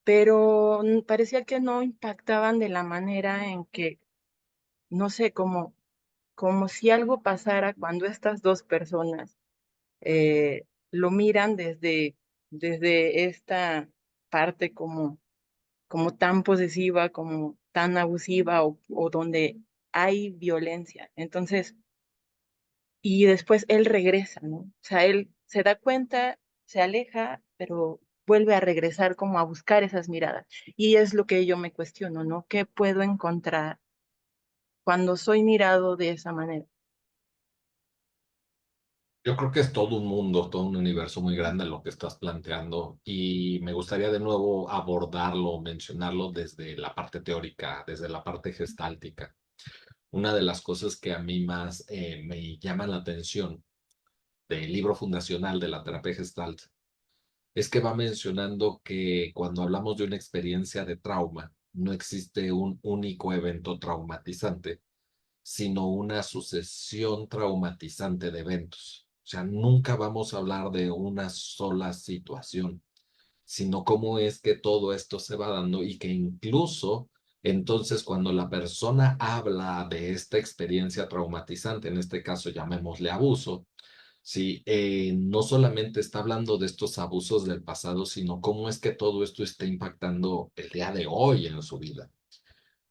pero parecía que no impactaban de la manera en que, no sé, como si algo pasara cuando estas dos personas lo miran desde esta parte como tan posesiva, como tan abusiva o donde hay violencia. Entonces, y después él regresa, ¿no? O sea, él se da cuenta, se aleja, pero vuelve a regresar como a buscar esas miradas. Y es lo que yo me cuestiono, ¿no? ¿Qué puedo encontrar cuando soy mirado de esa manera? Yo creo que es todo un mundo, todo un universo muy grande lo que estás planteando y me gustaría de nuevo abordarlo, mencionarlo desde la parte teórica, desde la parte gestáltica. Una de las cosas que a mí más me llama la atención del libro fundacional de la terapia gestalt es que va mencionando que cuando hablamos de una experiencia de trauma, no existe un único evento traumatizante, sino una sucesión traumatizante de eventos. O sea, nunca vamos a hablar de una sola situación, sino cómo es que todo esto se va dando y que incluso entonces cuando la persona habla de esta experiencia traumatizante, en este caso llamémosle abuso, sí, no solamente está hablando de estos abusos del pasado, sino cómo es que todo esto está impactando el día de hoy en su vida.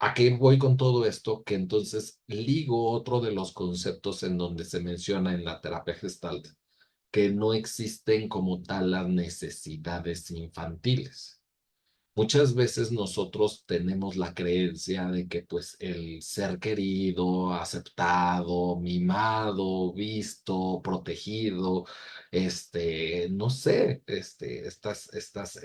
¿A qué voy con todo esto? Que entonces ligo otro de los conceptos en donde se menciona en la terapia Gestalt, que no existen como tal las necesidades infantiles. Muchas veces nosotros tenemos la creencia de que pues el ser querido, aceptado, mimado, visto, protegido, no sé, estas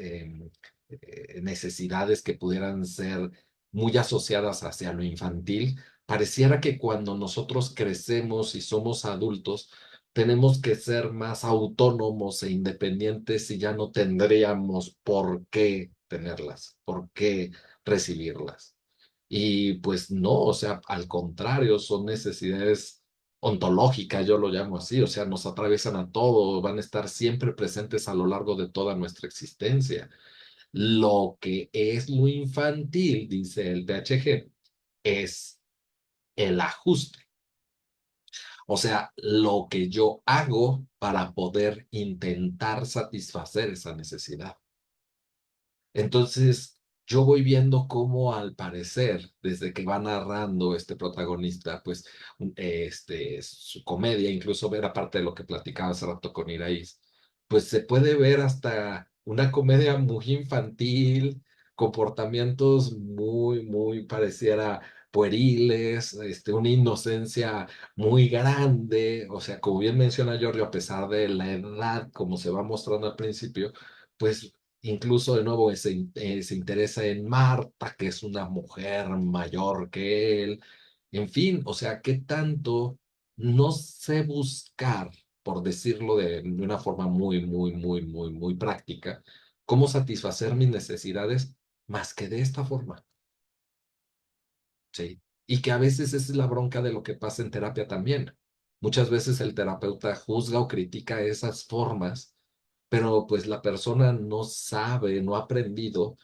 necesidades que pudieran ser muy asociadas hacia lo infantil, pareciera que cuando nosotros crecemos y somos adultos, tenemos que ser más autónomos e independientes y ya no tendríamos por qué tenerlas, por qué recibirlas. Y pues no, o sea, al contrario, son necesidades ontológicas, yo lo llamo así, o sea, nos atraviesan a todo, van a estar siempre presentes a lo largo de toda nuestra existencia. Lo que es lo infantil, dice el DHG, es el ajuste. O sea, lo que yo hago para poder intentar satisfacer esa necesidad. Entonces, yo voy viendo cómo al parecer, desde que va narrando este protagonista, pues, su comedia, incluso ver aparte de lo que platicaba hace rato con Iraís, pues se puede ver hasta una comedia muy infantil, comportamientos muy pareciera pueriles, una inocencia muy grande, o sea, como bien menciona Giorgio, a pesar de la edad, como se va mostrando al principio, pues incluso de nuevo se interesa en Marta, que es una mujer mayor que él. En fin, o sea, ¿qué tanto no sé buscar, por decirlo de una forma muy práctica, cómo satisfacer mis necesidades más que de esta forma? Sí. Y que a veces esa es la bronca de lo que pasa en terapia también. Muchas veces el terapeuta juzga o critica esas formas, pero pues la persona no sabe, no ha aprendido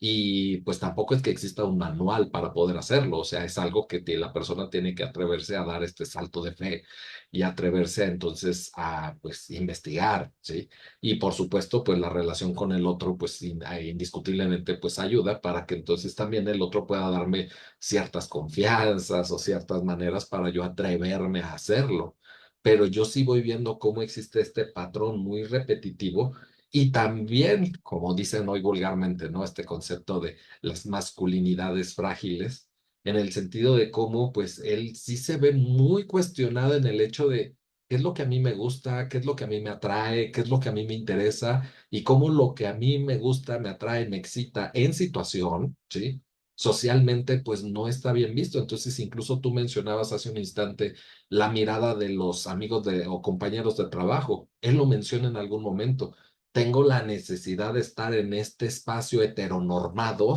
Y pues tampoco es que exista un manual para poder hacerlo, o sea, es algo que la persona tiene que atreverse a dar este salto de fe y atreverse entonces a pues investigar, ¿sí? Y por supuesto, pues la relación con el otro, pues indiscutiblemente, pues ayuda para que entonces también el otro pueda darme ciertas confianzas o ciertas maneras para yo atreverme a hacerlo. Pero yo sí voy viendo cómo existe este patrón muy repetitivo y también, como dicen hoy vulgarmente, ¿no? Este concepto de las masculinidades frágiles, en el sentido de cómo, pues, él sí se ve muy cuestionado en el hecho de qué es lo que a mí me gusta, qué es lo que a mí me atrae, qué es lo que a mí me interesa y cómo lo que a mí me gusta, me atrae, me excita en situación, ¿sí? Socialmente, pues no está bien visto. Entonces, incluso tú mencionabas hace un instante la mirada de los amigos o compañeros de trabajo. Él lo menciona en algún momento. Tengo la necesidad de estar en este espacio heteronormado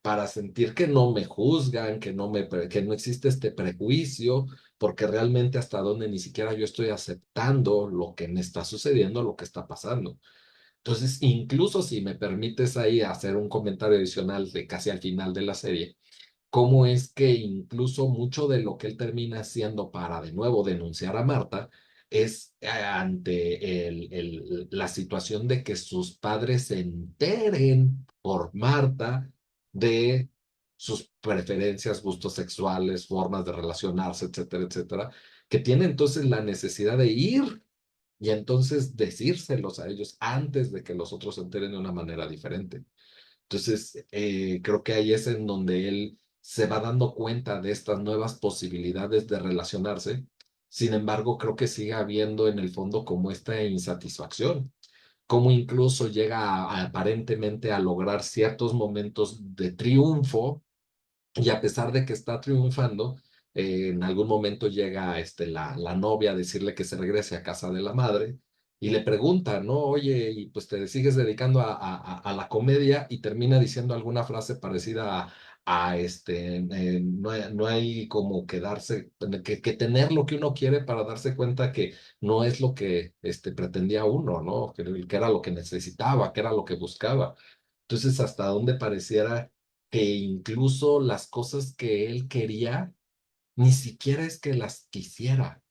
para sentir que no me juzgan, que no existe este prejuicio, porque realmente hasta donde ni siquiera yo estoy aceptando lo que me está sucediendo, lo que está pasando. Entonces, incluso si me permites ahí hacer un comentario adicional de casi al final de la serie, cómo es que incluso mucho de lo que él termina haciendo para de nuevo denunciar a Marta es ante la situación de que sus padres se enteren por Marta de sus preferencias, gustos sexuales, formas de relacionarse, etcétera, etcétera, que tiene entonces la necesidad de ir y entonces decírselos a ellos antes de que los otros se enteren de una manera diferente. Entonces, creo que ahí es en donde él se va dando cuenta de estas nuevas posibilidades de relacionarse. Sin embargo, creo que sigue habiendo en el fondo como esta insatisfacción, como incluso llega aparentemente a lograr ciertos momentos de triunfo y a pesar de que está triunfando, en algún momento llega la novia a decirle que se regrese a casa de la madre y le pregunta, ¿no? Oye, y pues te sigues dedicando a la comedia y termina diciendo alguna frase parecida no hay, no hay como que darse, que tener lo que uno quiere para darse cuenta que no es lo que pretendía uno, ¿no? Que era lo que necesitaba, que era lo que buscaba. Entonces, hasta dónde pareciera que incluso las cosas que él quería, ni siquiera es que las quisiera,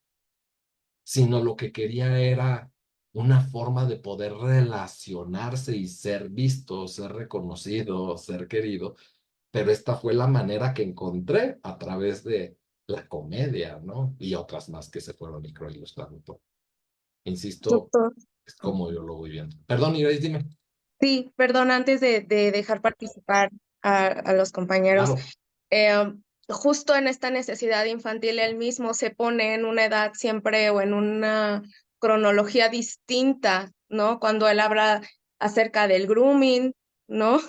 sino lo que quería era una forma de poder relacionarse y ser visto, ser reconocido, ser querido, pero esta fue la manera que encontré a través de la comedia, ¿no? Y otras más que se fueron microilustrando. Insisto, Doctor. es como yo lo voy viendo. Perdón, Iris, dime. Sí, perdón, antes de dejar participar a los compañeros, Claro. eh, justo en esta necesidad infantil, él mismo se pone en una edad siempre o en una cronología distinta, ¿no? Cuando él habla acerca del grooming, ¿no?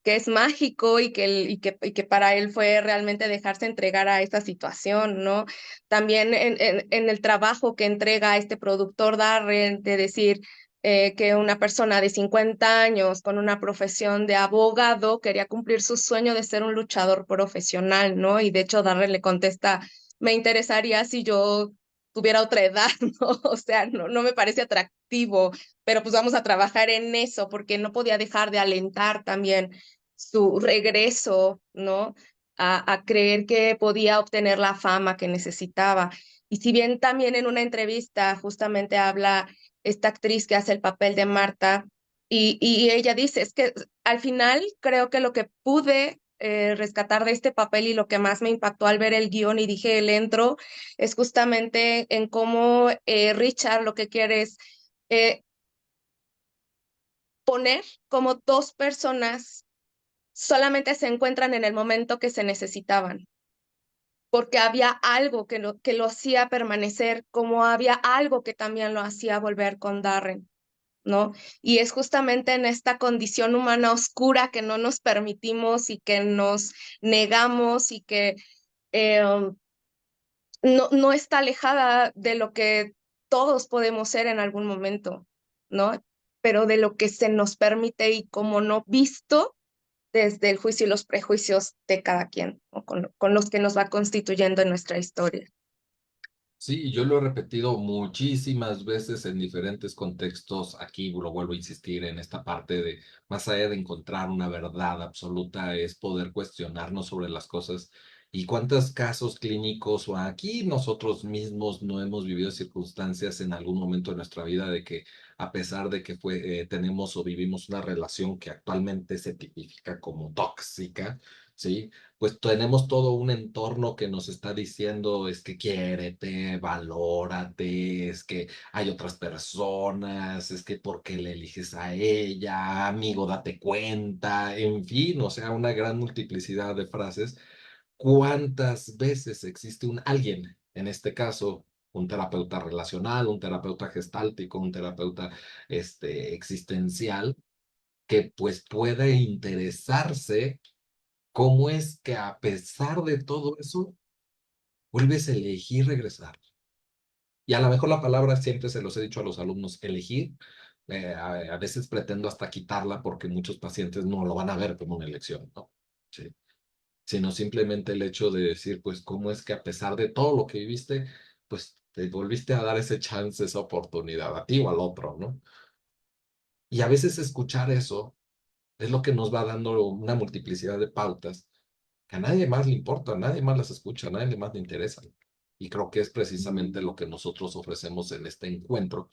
Que es mágico y que para él fue realmente dejarse entregar a esta situación, ¿no? También en el trabajo que entrega este productor Darren, de decir que una persona de 50 años con una profesión de abogado quería cumplir su sueño de ser un luchador profesional, ¿no? Y de hecho Darren le contesta, me interesaría si yo tuviera otra edad, ¿no? O sea, no me parece atractivo, pero pues vamos a trabajar en eso porque no podía dejar de alentar también su regreso, ¿no? A creer que podía obtener la fama que necesitaba. Y si bien también en una entrevista justamente habla esta actriz que hace el papel de Marta, y ella dice, es que al final creo que lo que pude rescatar de este papel y lo que más me impactó al ver el guión y dije, el entro, es justamente en cómo Richard lo que quiere es eh, poner como dos personas solamente se encuentran en el momento que se necesitaban, porque había algo que lo hacía permanecer, como había algo que también lo hacía volver con Darren, ¿no? Y es justamente en esta condición humana oscura que no nos permitimos y que nos negamos y que no está alejada de lo que todos podemos ser en algún momento, ¿no? Pero de lo que se nos permite y como no visto desde el juicio y los prejuicios de cada quien, ¿no? Con los que nos va constituyendo en nuestra historia. Sí, yo lo he repetido muchísimas veces en diferentes contextos. Aquí lo vuelvo a insistir en esta parte de, más allá de encontrar una verdad absoluta, es poder cuestionarnos sobre las cosas. ¿Y cuántos casos clínicos o aquí nosotros mismos no hemos vivido circunstancias en algún momento de nuestra vida de que a pesar de que tenemos o vivimos una relación que actualmente se tipifica como tóxica, ¿sí? Pues tenemos todo un entorno que nos está diciendo es que quiérete, valórate, es que hay otras personas, es que por qué le eliges a ella, amigo, date cuenta, en fin, o sea, una gran multiplicidad de frases. ¿Cuántas veces existe un alguien, en este caso, un terapeuta relacional, un terapeuta gestáltico, un terapeuta existencial, que pues puede interesarse? ¿Cómo es que a pesar de todo eso, vuelves a elegir regresar? Y a lo mejor la palabra siempre se los he dicho a los alumnos, elegir, a veces pretendo hasta quitarla porque muchos pacientes no lo van a ver como una elección, ¿no? Sí. Sino simplemente el hecho de decir, pues, ¿cómo es que a pesar de todo lo que viviste, pues te volviste a dar ese chance, esa oportunidad, a ti o al otro, ¿no? Y a veces escuchar eso es lo que nos va dando una multiplicidad de pautas que a nadie más le importa, a nadie más las escucha, a nadie más le interesa. Y creo que es precisamente lo que nosotros ofrecemos en este encuentro,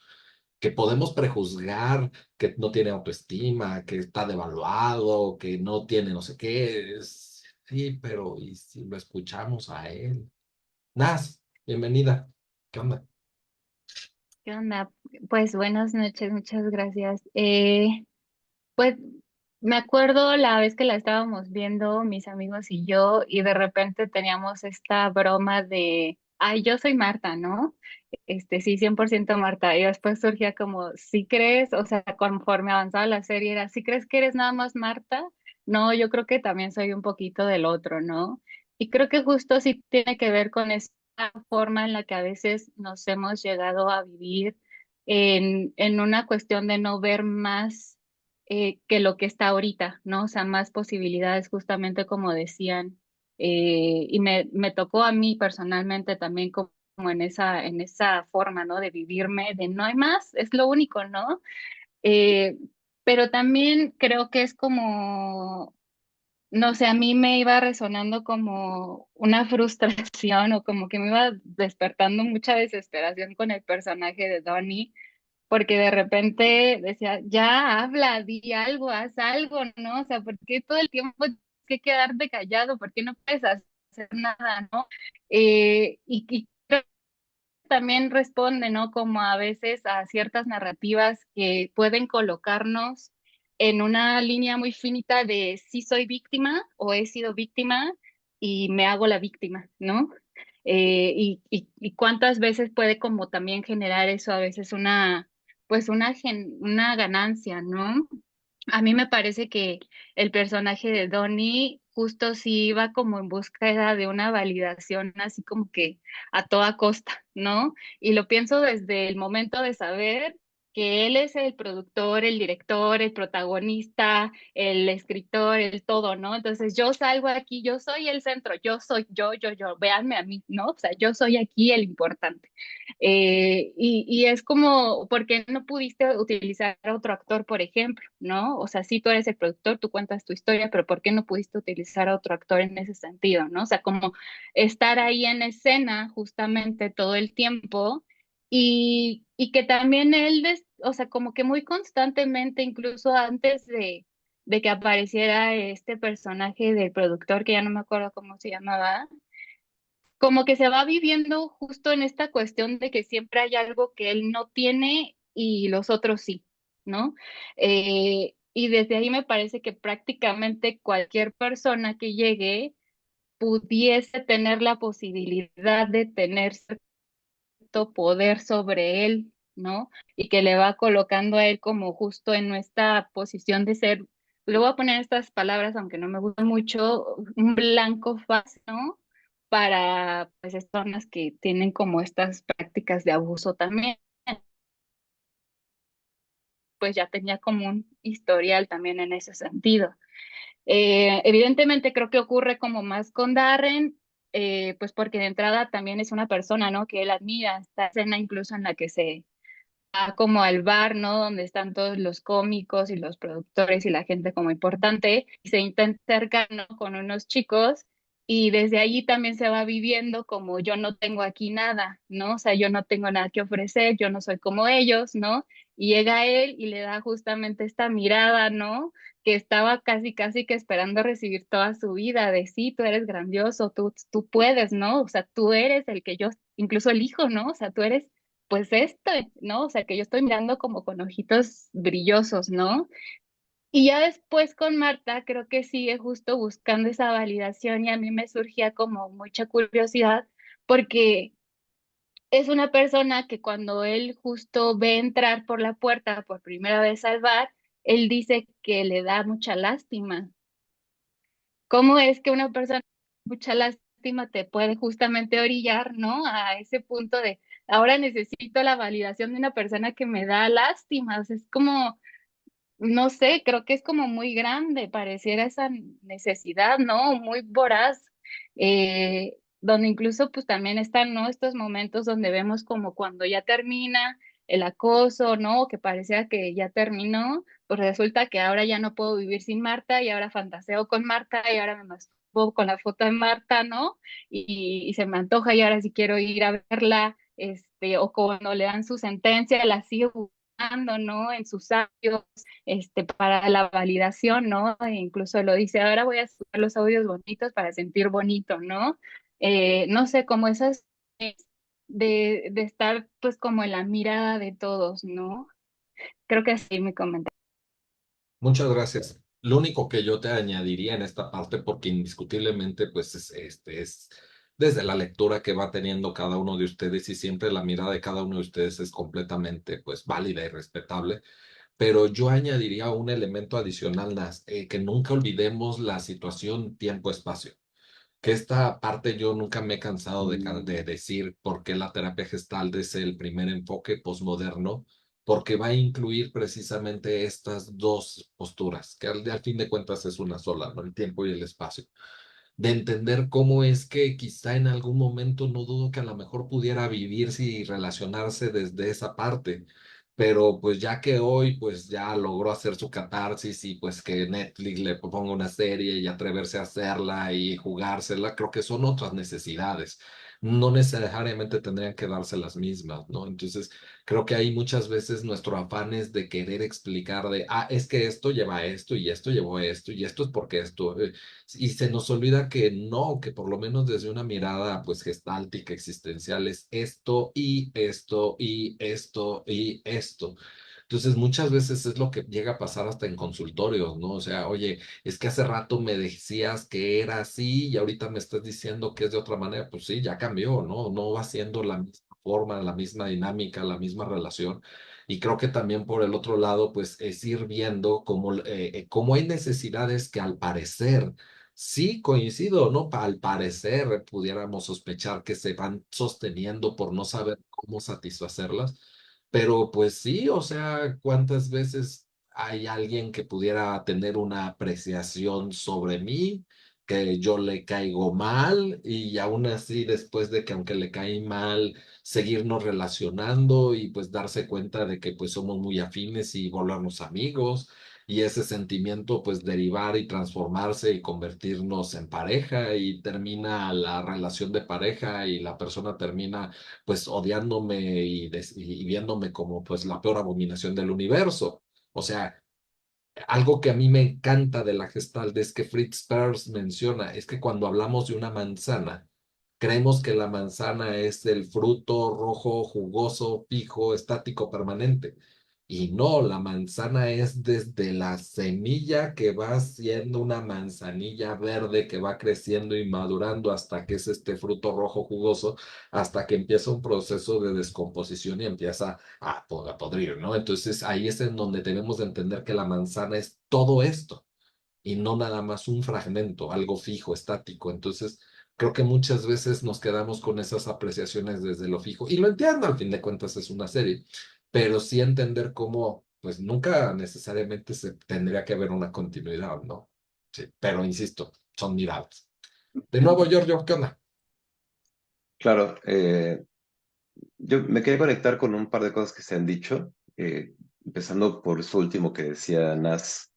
que podemos prejuzgar que no tiene autoestima, que está devaluado, que no tiene no sé qué. Sí, pero ¿y si lo escuchamos a él? Naz, bienvenida. ¿Qué onda? ¿Qué onda? Pues buenas noches, muchas gracias. Pues me acuerdo la vez que la estábamos viendo mis amigos y yo, y de repente teníamos esta broma de, ay, yo soy Marta, ¿no? Sí, 100% Marta. Y después surgía como, ¿sí crees? O sea, conforme avanzaba la serie era, ¿sí crees que eres nada más Marta? No, yo creo que también soy un poquito del otro, ¿no? Y creo que justo sí tiene que ver con esta forma en la que a veces nos hemos llegado a vivir en una cuestión de no ver más que lo que está ahorita, ¿no? O sea, más posibilidades, justamente como decían. Y me tocó a mí personalmente también como en esa forma, ¿no? De vivirme, de no hay más, es lo único, ¿no? Eh, pero también creo que es como, no sé, a mí me iba resonando como una frustración o como que me iba despertando mucha desesperación con el personaje de Donnie porque de repente decía, ya habla, di algo, haz algo, ¿no? O sea, ¿por qué todo el tiempo tienes que quedarte callado? ¿Por qué no puedes hacer nada, ¿no? Y creo que también responde, ¿no? Como a veces a ciertas narrativas que pueden colocarnos en una línea muy finita de si soy víctima o he sido víctima y me hago la víctima, ¿no? Y cuántas veces puede como también generar eso a veces pues una ganancia, ¿no? A mí me parece que el personaje de Donnie justo sí iba como en búsqueda de una validación así como que a toda costa, ¿no? Y lo pienso desde el momento de saber que él es el productor, el director, el protagonista, el escritor, el todo, ¿no? Entonces yo salgo aquí, yo soy el centro, yo soy yo, véanme a mí, ¿no? O sea, yo soy aquí el importante. Y es como, ¿por qué no pudiste utilizar a otro actor, por ejemplo? ¿No? O sea, sí, tú eres el productor, tú cuentas tu historia, pero ¿por qué no pudiste utilizar a otro actor en ese sentido? ¿No? O sea, como estar ahí en escena justamente todo el tiempo y que también él, o sea, como que muy constantemente, incluso antes de que apareciera este personaje del productor, que ya no me acuerdo cómo se llamaba, como que se va viviendo justo en esta cuestión de que siempre hay algo que él no tiene y los otros sí, ¿no? Y desde ahí me parece que prácticamente cualquier persona que llegue pudiese tener la posibilidad de tener cierto poder sobre él, ¿no? Y que le va colocando a él como justo en nuestra posición de ser, le voy a poner estas palabras, aunque no me gustan mucho, un blanco fácil, ¿no? Para pues, personas que tienen como estas prácticas de abuso también, pues ya tenía como un historial también en ese sentido. Evidentemente creo que ocurre como más con Darren, pues porque de entrada también es una persona, ¿no? Que él admira. Esta escena incluso en la que se va como al bar, ¿no? Donde están todos los cómicos y los productores y la gente como importante, y se intenta acercar, ¿no? Con unos chicos, y desde allí también se va viviendo como yo no tengo aquí nada, ¿no? O sea, yo no tengo nada que ofrecer, yo no soy como ellos, ¿no? Y llega él y le da justamente esta mirada, ¿no? Que estaba casi, casi que esperando recibir toda su vida, de sí, tú eres grandioso, tú puedes, ¿no? O sea, tú eres el que yo incluso elijo, ¿no? O sea, tú eres pues esto, ¿no? O sea, que yo estoy mirando como con ojitos brillosos, ¿no? Y ya después con Marta creo que sigue justo buscando esa validación y a mí me surgía como mucha curiosidad porque es una persona que cuando él justo ve entrar por la puerta por primera vez al bar, él dice que le da mucha lástima. ¿Cómo es que una persona con mucha lástima te puede justamente orillar, ¿no? A ese punto de, ahora necesito la validación de una persona que me da lástima. O sea, es como, no sé, creo que es como muy grande, pareciera esa necesidad, ¿no? Muy voraz, donde incluso pues también están, ¿no? Estos momentos donde vemos como cuando ya termina el acoso, ¿no? Que parecía que ya terminó, pues resulta que ahora ya no puedo vivir sin Marta y ahora fantaseo con Marta y ahora me masturbo con la foto de Marta, ¿no? Y se me antoja y ahora sí quiero ir a verla, o cuando le dan su sentencia, la sigue buscando, ¿no? En sus audios, para la validación, ¿no? E incluso lo dice, ahora voy a subir los audios bonitos para sentir bonito, ¿no? No sé, como esas de estar pues como en la mirada de todos, ¿no? Creo que así me comenté. Muchas gracias. Lo único que yo te añadiría en esta parte, porque indiscutiblemente, pues es desde la lectura que va teniendo cada uno de ustedes y siempre la mirada de cada uno de ustedes es completamente, pues, válida y respetable. Pero yo añadiría un elemento adicional, que nunca olvidemos la situación tiempo-espacio. Que esta parte yo nunca me he cansado de decir por qué la terapia gestal es el primer enfoque posmoderno, porque va a incluir precisamente estas dos posturas, que al fin de cuentas es una sola, ¿no? El tiempo y el espacio. De entender cómo es que quizá en algún momento, no dudo que a lo mejor pudiera vivirse y relacionarse desde esa parte, pero pues ya que hoy pues ya logró hacer su catarsis y pues que Netflix le ponga una serie y atreverse a hacerla y jugársela, creo que son otras necesidades. No necesariamente tendrían que darse las mismas, ¿no? Entonces, creo que hay muchas veces nuestro afán es de querer explicar de, es que esto lleva a esto y esto llevó a esto y esto es porque esto, y se nos olvida que no, que por lo menos desde una mirada pues gestáltica, existencial, es esto y esto y esto y esto. Entonces muchas veces es lo que llega a pasar hasta en consultorios, ¿no? O sea, oye, es que hace rato me decías que era así y ahorita me estás diciendo que es de otra manera. Pues sí, ya cambió, ¿no? No va siendo la misma forma, la misma dinámica, la misma relación. Y creo que también por el otro lado, pues es ir viendo cómo hay necesidades que al parecer sí, coincido, ¿no? Al parecer pudiéramos sospechar que se van sosteniendo por no saber cómo satisfacerlas, pero pues sí, o sea, ¿cuántas veces hay alguien que pudiera tener una apreciación sobre mí, que yo le caigo mal y aún así después de que aunque le caí mal, seguirnos relacionando y pues darse cuenta de que pues somos muy afines y volvernos amigos? Y ese sentimiento pues derivar y transformarse y convertirnos en pareja y termina la relación de pareja y la persona termina pues odiándome y viéndome como pues la peor abominación del universo. O sea, algo que a mí me encanta de la Gestalt es que Fritz Perls menciona, es que cuando hablamos de una manzana, creemos que la manzana es el fruto rojo, jugoso, fijo, estático, permanente. Y no, la manzana es desde la semilla que va siendo una manzanilla verde que va creciendo y madurando hasta que es este fruto rojo jugoso, hasta que empieza un proceso de descomposición y empieza a podrir, ¿no? Entonces ahí es en donde tenemos de entender que la manzana es todo esto y no nada más un fragmento, algo fijo, estático. Entonces, creo que muchas veces nos quedamos con esas apreciaciones desde lo fijo. Y lo entiendo, al fin de cuentas es una serie, pero sí entender cómo, pues nunca necesariamente se tendría que haber una continuidad, ¿no? Sí, pero insisto, son miradas. De nuevo, Giorgio, ¿qué onda? Claro, yo me quería conectar con un par de cosas que se han dicho, empezando por eso último que decía Nas,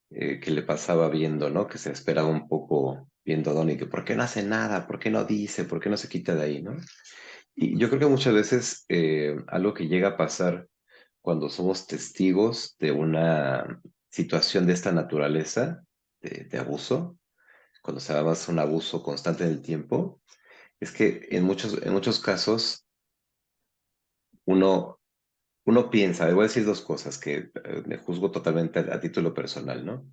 que le pasaba viendo, ¿no? Que se esperaba un poco viendo a Donnie, que ¿por qué no hace nada? ¿Por qué no dice? ¿Por qué no se quita de ahí, ¿no? Y yo creo que muchas veces algo que llega a pasar cuando somos testigos de una situación de esta naturaleza, de abuso, cuando se da más un abuso constante en el tiempo, es que en muchos casos uno, uno piensa, voy a decir dos cosas que me juzgo totalmente a título personal, ¿no?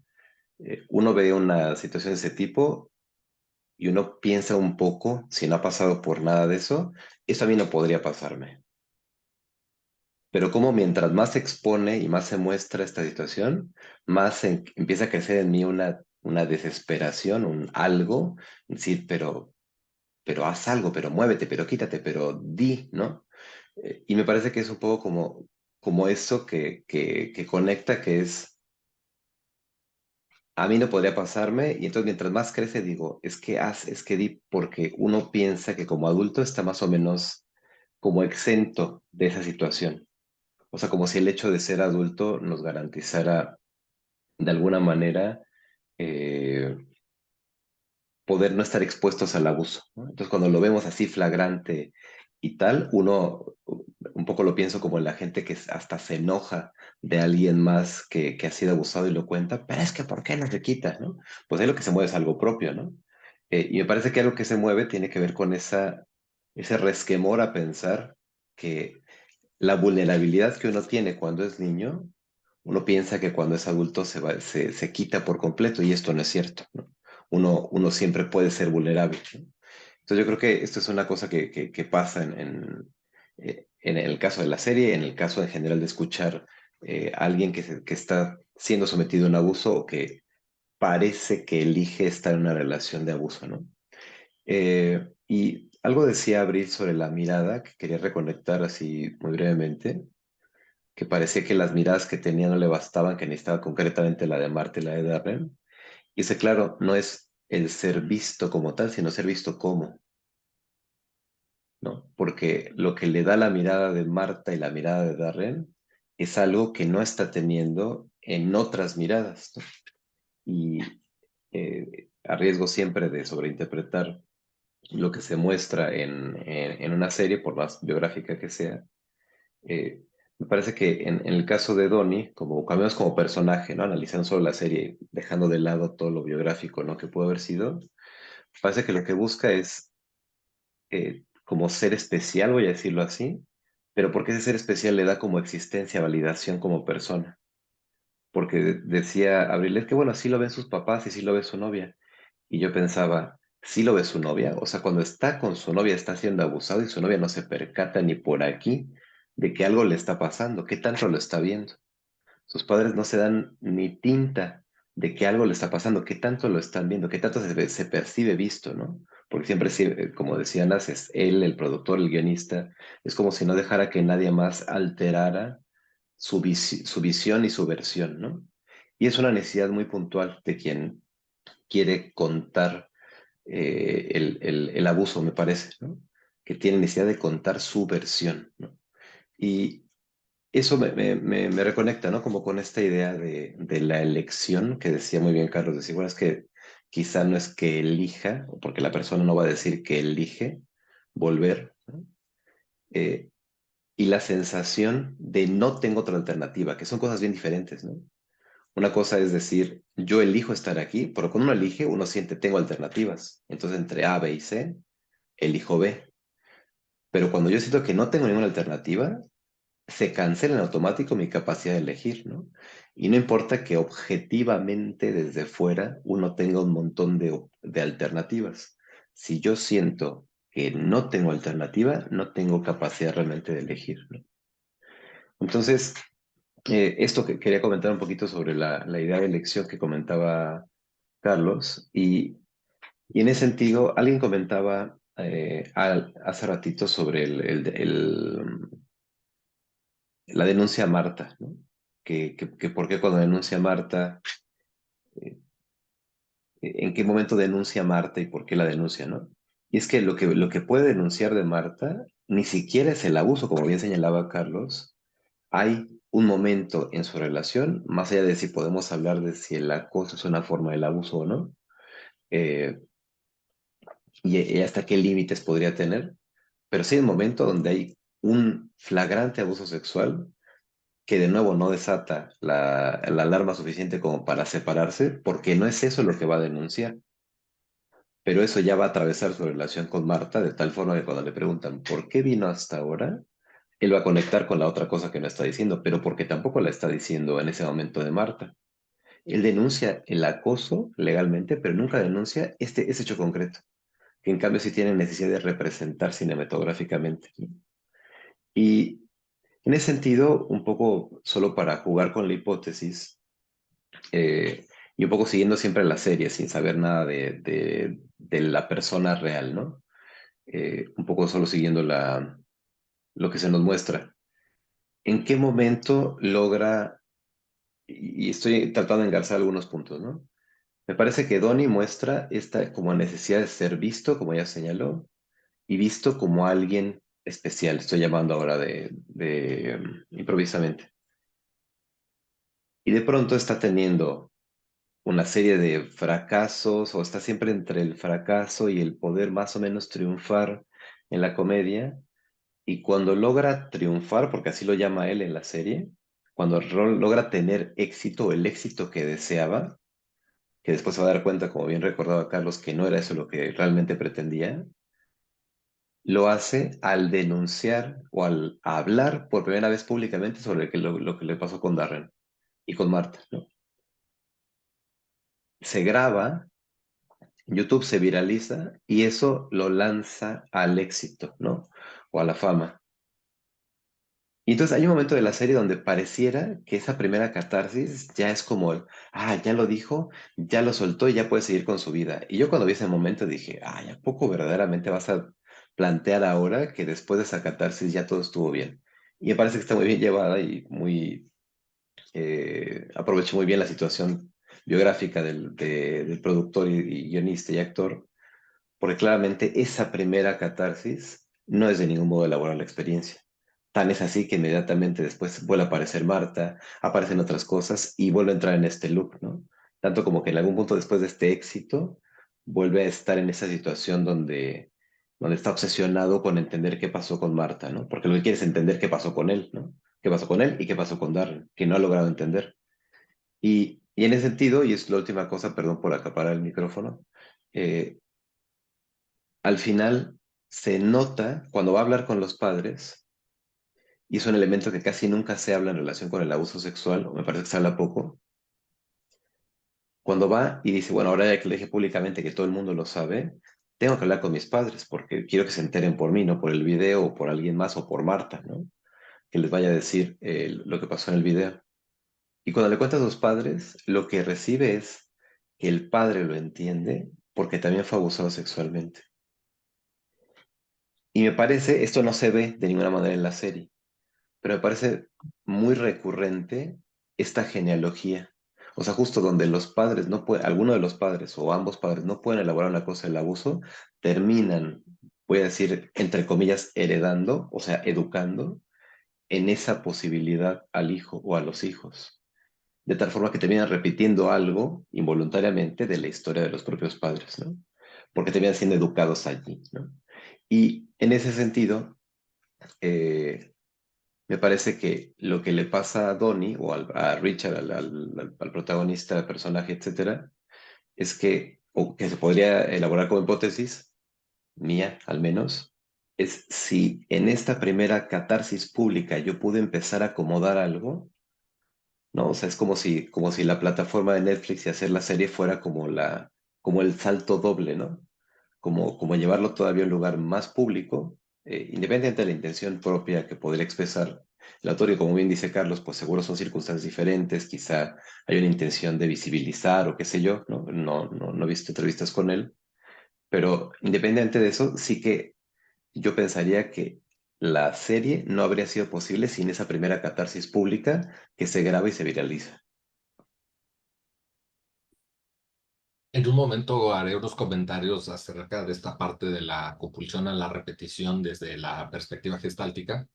Uno ve una situación de ese tipo y uno piensa un poco, si no ha pasado por nada de eso a mí no podría pasarme. Pero como mientras más se expone y más se muestra esta situación, más empieza a crecer en mí una desesperación, un algo, decir, pero haz algo, pero muévete, pero quítate, pero di, ¿no? Y me parece que es un poco como eso que conecta, que es, a mí no podría pasarme, y entonces mientras más crece digo, es que haz, es que di, porque uno piensa que como adulto está más o menos como exento de esa situación. O sea, como si el hecho de ser adulto nos garantizara de alguna manera eh, poder no estar expuestos al abuso, ¿no? Entonces, cuando lo vemos así flagrante y tal, uno un poco lo pienso como la gente que hasta se enoja de alguien más que ha sido abusado y lo cuenta, pero es que ¿por qué no se quita, no? Pues ahí lo que se mueve es algo propio, ¿no? Y me parece que algo que se mueve tiene que ver con ese resquemor a pensar que la vulnerabilidad que uno tiene cuando es niño, uno piensa que cuando es adulto se quita por completo y esto no es cierto, ¿no? Uno siempre puede ser vulnerable, ¿no? Entonces yo creo que esto es una cosa que pasa en el caso de la serie, en el caso en general de escuchar a alguien que está siendo sometido a un abuso o que parece que elige estar en una relación de abuso, ¿no? Y algo decía Abril sobre la mirada, que quería reconectar así muy brevemente, que parecía que las miradas que tenía no le bastaban, que necesitaba concretamente la de Marta y la de Darren. Y ese, claro, no es el ser visto como tal, sino ser visto como, ¿no? Porque lo que le da la mirada de Marta y la mirada de Darren es algo que no está teniendo en otras miradas, ¿no? Y a riesgo siempre de sobreinterpretar lo que se muestra en una serie, por más biográfica que sea, eh, me parece que en el caso de Donnie, como cambiamos como personaje, ¿no? Analizando solo la serie, dejando de lado todo lo biográfico, ¿no? Que pudo haber sido, parece que lo que busca es como ser especial, voy a decirlo así, pero porque ese ser especial le da como existencia, validación como persona. Porque decía Abril, es que bueno, sí lo ven sus papás y sí lo ve su novia. Y yo pensaba, sí lo ve su novia, o sea, cuando está con su novia está siendo abusado y su novia no se percata ni por aquí de que algo le está pasando, qué tanto lo está viendo. Sus padres no se dan ni tinta de que algo le está pasando, qué tanto lo están viendo, qué tanto se percibe visto, ¿no? Porque siempre, sí, como decía Nas, es él, el productor, el guionista, es como si no dejara que nadie más alterara su visión y su versión, ¿no? Y es una necesidad muy puntual de quien quiere contar el abuso, me parece, ¿no? Que tiene necesidad de contar su versión, ¿no? Y eso me reconecta, ¿no? Como con esta idea de la elección que decía muy bien Carlos, decía, bueno, es que quizá no es que elija, o porque la persona no va a decir que elige volver, ¿no? Eh, y la sensación de no tengo otra alternativa, que son cosas bien diferentes, ¿no? Una cosa es decir, yo elijo estar aquí, pero cuando uno elige, uno siente tengo alternativas. Entonces, entre A, B y C, elijo B. Pero cuando yo siento que no tengo ninguna alternativa, se cancela en automático mi capacidad de elegir, ¿no? Y no importa que objetivamente desde fuera uno tenga un montón de alternativas. Si yo siento que no tengo alternativa, no tengo capacidad realmente de elegir, ¿no? Entonces, esto que quería comentar un poquito sobre la idea de elección que comentaba Carlos, y en ese sentido, alguien comentaba hace ratito sobre la denuncia a Marta, ¿no? Que por qué cuando denuncia a Marta, en qué momento denuncia a Marta y por qué la denuncia, ¿no? Y es que lo que puede denunciar de Marta ni siquiera es el abuso, como bien señalaba Carlos. Hay un momento en su relación, más allá de si podemos hablar de si el acoso es una forma del abuso o no, eh, y hasta qué límites podría tener, pero sí hay un momento donde hay un flagrante abuso sexual que de nuevo no desata la alarma suficiente como para separarse, porque no es eso lo que va a denunciar. Pero eso ya va a atravesar su relación con Marta de tal forma que cuando le preguntan por qué vino hasta ahora, él va a conectar con la otra cosa que no está diciendo, pero porque tampoco la está diciendo en ese momento de Marta. Él denuncia el acoso legalmente, pero nunca denuncia ese hecho concreto, que en cambio sí tiene necesidad de representar cinematográficamente, ¿no? Y en ese sentido, un poco solo para jugar con la hipótesis, y un poco siguiendo siempre la serie, sin saber nada de la persona real, ¿no? Un poco solo siguiendo lo que se nos muestra. ¿En qué momento logra, y estoy tratando de engarzar algunos puntos, ¿no? Me parece que Donnie muestra esta como necesidad de ser visto, como ya señaló, y visto como alguien especial. Estoy llamando ahora improvisamente. Y de pronto está teniendo una serie de fracasos o está siempre entre el fracaso y el poder más o menos triunfar en la comedia. Y cuando logra triunfar, porque así lo llama él en la serie, cuando logra tener éxito, el éxito que deseaba, que después se va a dar cuenta, como bien recordaba Carlos, que no era eso lo que realmente pretendía, lo hace al denunciar o al hablar por primera vez públicamente sobre lo que le pasó con Darren y con Marta, ¿no? Se graba, YouTube se viraliza y eso lo lanza al éxito, ¿no? O a la fama. Y entonces hay un momento de la serie donde pareciera que esa primera catarsis ya es como, ya lo dijo, ya lo soltó y ya puede seguir con su vida. Y yo cuando vi ese momento dije, ¿a poco verdaderamente vas a plantear ahora que después de esa catarsis ya todo estuvo bien? Y me parece que está muy bien llevada y aprovechó muy bien la situación biográfica del productor y guionista y actor, porque claramente esa primera catarsis no es de ningún modo elaborar la experiencia. Tan es así que inmediatamente después vuelve a aparecer Marta, aparecen otras cosas y vuelve a entrar en este loop, ¿no? Tanto como que en algún punto después de este éxito, vuelve a estar en esa situación donde está obsesionado con entender qué pasó con Marta, ¿no? Porque lo que quiere es entender qué pasó con él, ¿no? ¿Qué pasó con él y qué pasó con Darren? Que no ha logrado entender. Y en ese sentido, y es la última cosa, perdón por acaparar el micrófono, eh, al final se nota cuando va a hablar con los padres, y es un elemento que casi nunca se habla en relación con el abuso sexual, o me parece que se habla poco, cuando va y dice, bueno, ahora ya que le dije públicamente que todo el mundo lo sabe, tengo que hablar con mis padres porque quiero que se enteren por mí, no por el video o por alguien más o por Marta, ¿no? Que les vaya a decir lo que pasó en el video. Y cuando le cuenta a sus padres, lo que recibe es que el padre lo entiende porque también fue abusado sexualmente. Y me parece, esto no se ve de ninguna manera en la serie, pero me parece muy recurrente esta genealogía. O sea, justo donde los padres no pueden, alguno de los padres o ambos padres no pueden elaborar una cosa del abuso, terminan, voy a decir, entre comillas, heredando, o sea, educando en esa posibilidad al hijo o a los hijos. De tal forma que terminan repitiendo algo involuntariamente de la historia de los propios padres, ¿no? Porque terminan siendo educados allí, ¿no? Y en ese sentido, eh, me parece que lo que le pasa a Donnie o a Richard, al protagonista, al personaje, etcétera, es que, o que se podría elaborar como hipótesis, mía al menos, es si en esta primera catarsis pública yo pude empezar a acomodar algo, ¿no? O sea, es como si la plataforma de Netflix y hacer la serie fuera como el salto doble, ¿no? Como llevarlo todavía a un lugar más público, independientemente de la intención propia que podría expresar el autor, y como bien dice Carlos, pues seguro son circunstancias diferentes, quizá hay una intención de visibilizar o qué sé yo, ¿no? No he visto entrevistas con él, pero independientemente de eso, sí que yo pensaría que la serie no habría sido posible sin esa primera catarsis pública que se graba y se viraliza. En un momento haré unos comentarios acerca de esta parte de la compulsión a la repetición desde la perspectiva gestáltica.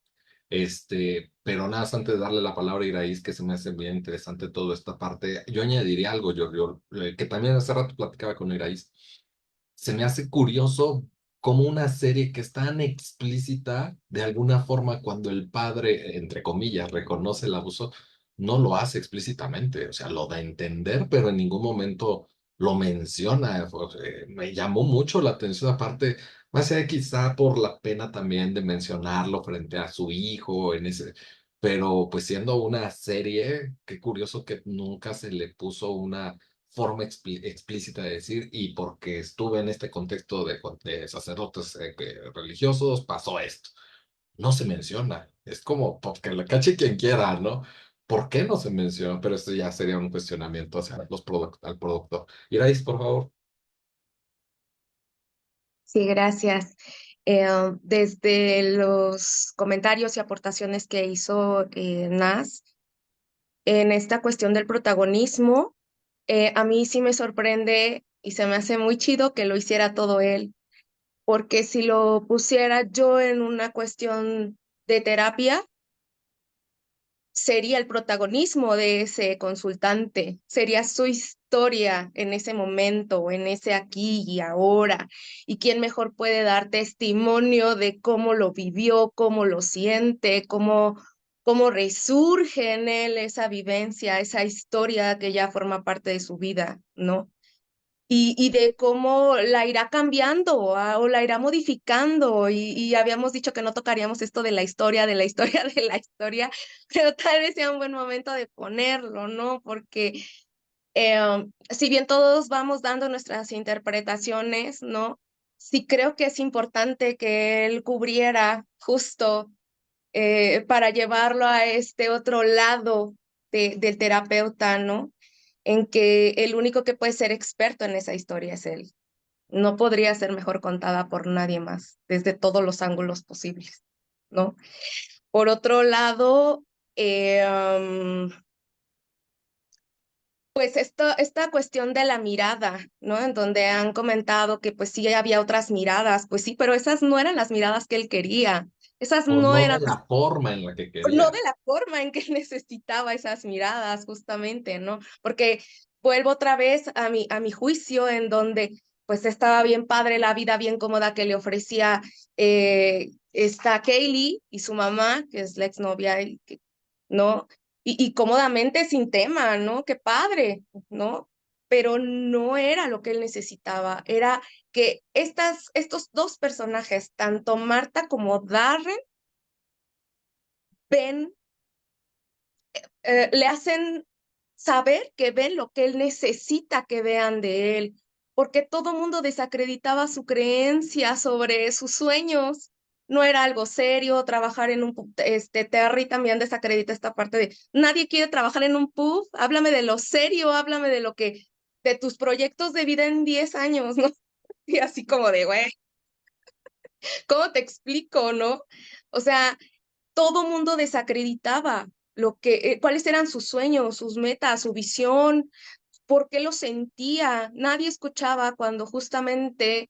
Pero nada más antes de darle la palabra a Iraís, que se me hace bien interesante toda esta parte, yo añadiría algo, que también hace rato platicaba con Iraís. Se me hace curioso como una serie que es tan explícita, de alguna forma, cuando el padre, entre comillas, reconoce el abuso, no lo hace explícitamente, o sea, lo da a entender, pero en ningún momento lo menciona. Me llamó mucho la atención, aparte, más allá quizá por la pena también de mencionarlo frente a su hijo, pero pues siendo una serie, qué curioso que nunca se le puso una forma explícita de decir, y porque estuve en este contexto de sacerdotes religiosos, pasó esto. No se menciona. Es como porque lo cache quien quiera, ¿no? ¿Por qué no se menciona? Pero esto ya sería un cuestionamiento hacia al productor. Irais, por favor. Sí, gracias. Desde los comentarios y aportaciones que hizo Nas en esta cuestión del protagonismo, a mí sí me sorprende y se me hace muy chido que lo hiciera todo él, porque si lo pusiera yo en una cuestión de terapia, sería el protagonismo de ese consultante, sería su historia en ese momento, en ese aquí y ahora. ¿Y quién mejor puede dar testimonio de cómo lo vivió, cómo lo siente, cómo resurge en él esa vivencia, esa historia que ya forma parte de su vida, ¿no? Y de cómo la irá cambiando o la irá modificando. Y habíamos dicho que no tocaríamos esto de la historia, de la historia, de la historia, pero tal vez sea un buen momento de ponerlo, ¿no? Porque si bien todos vamos dando nuestras interpretaciones, ¿no? Sí creo que es importante que él cubriera justo para llevarlo a este otro lado del terapeuta, ¿no? En que el único que puede ser experto en esa historia es él. No podría ser mejor contada por nadie más, desde todos los ángulos posibles, ¿no? Por otro lado, pues esta cuestión de la mirada, ¿no? En donde han comentado que pues sí había otras miradas, pues sí, pero esas no eran las miradas que él quería, esas O no no eran de la forma en la que no quería. de la forma en que necesitaba esas miradas, justamente, ¿no? Porque vuelvo otra vez a mi juicio, en donde pues estaba bien padre la vida bien cómoda que le ofrecía esta Kaylee y su mamá, que es la exnovia, ¿no? Y cómodamente sin tema, ¿no? Qué padre, ¿no? Pero no era lo que él necesitaba, era que estos dos personajes, tanto Marta como Darren, ven le hacen saber que ven lo que él necesita que vean de él, porque todo mundo desacreditaba su creencia sobre sus sueños. No era algo serio trabajar en un pub. Terry también desacredita esta parte de nadie quiere trabajar en un pub. Háblame de lo serio, háblame de de tus proyectos de vida en 10 años, ¿no? Y así como de, güey, ¿cómo te explico, no? O sea, todo mundo desacreditaba cuáles eran sus sueños, sus metas, su visión, por qué lo sentía. Nadie escuchaba cuando justamente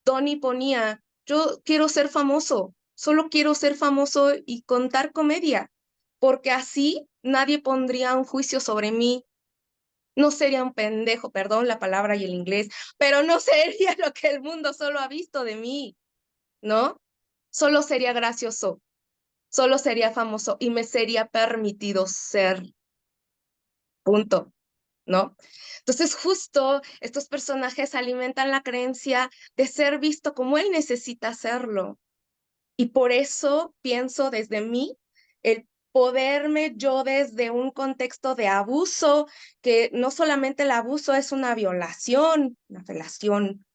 Tony ponía, yo quiero ser famoso, solo quiero ser famoso y contar comedia, porque así nadie pondría un juicio sobre mí. No sería un pendejo, perdón la palabra y el inglés, pero no sería lo que el mundo solo ha visto de mí, ¿no? Solo sería gracioso, solo sería famoso y me sería permitido ser, punto, ¿no? Entonces, justo estos personajes alimentan la creencia de ser visto como él necesita hacerlo. Y por eso pienso desde mí, el poderme yo desde un contexto de abuso, que no solamente el abuso es una felación.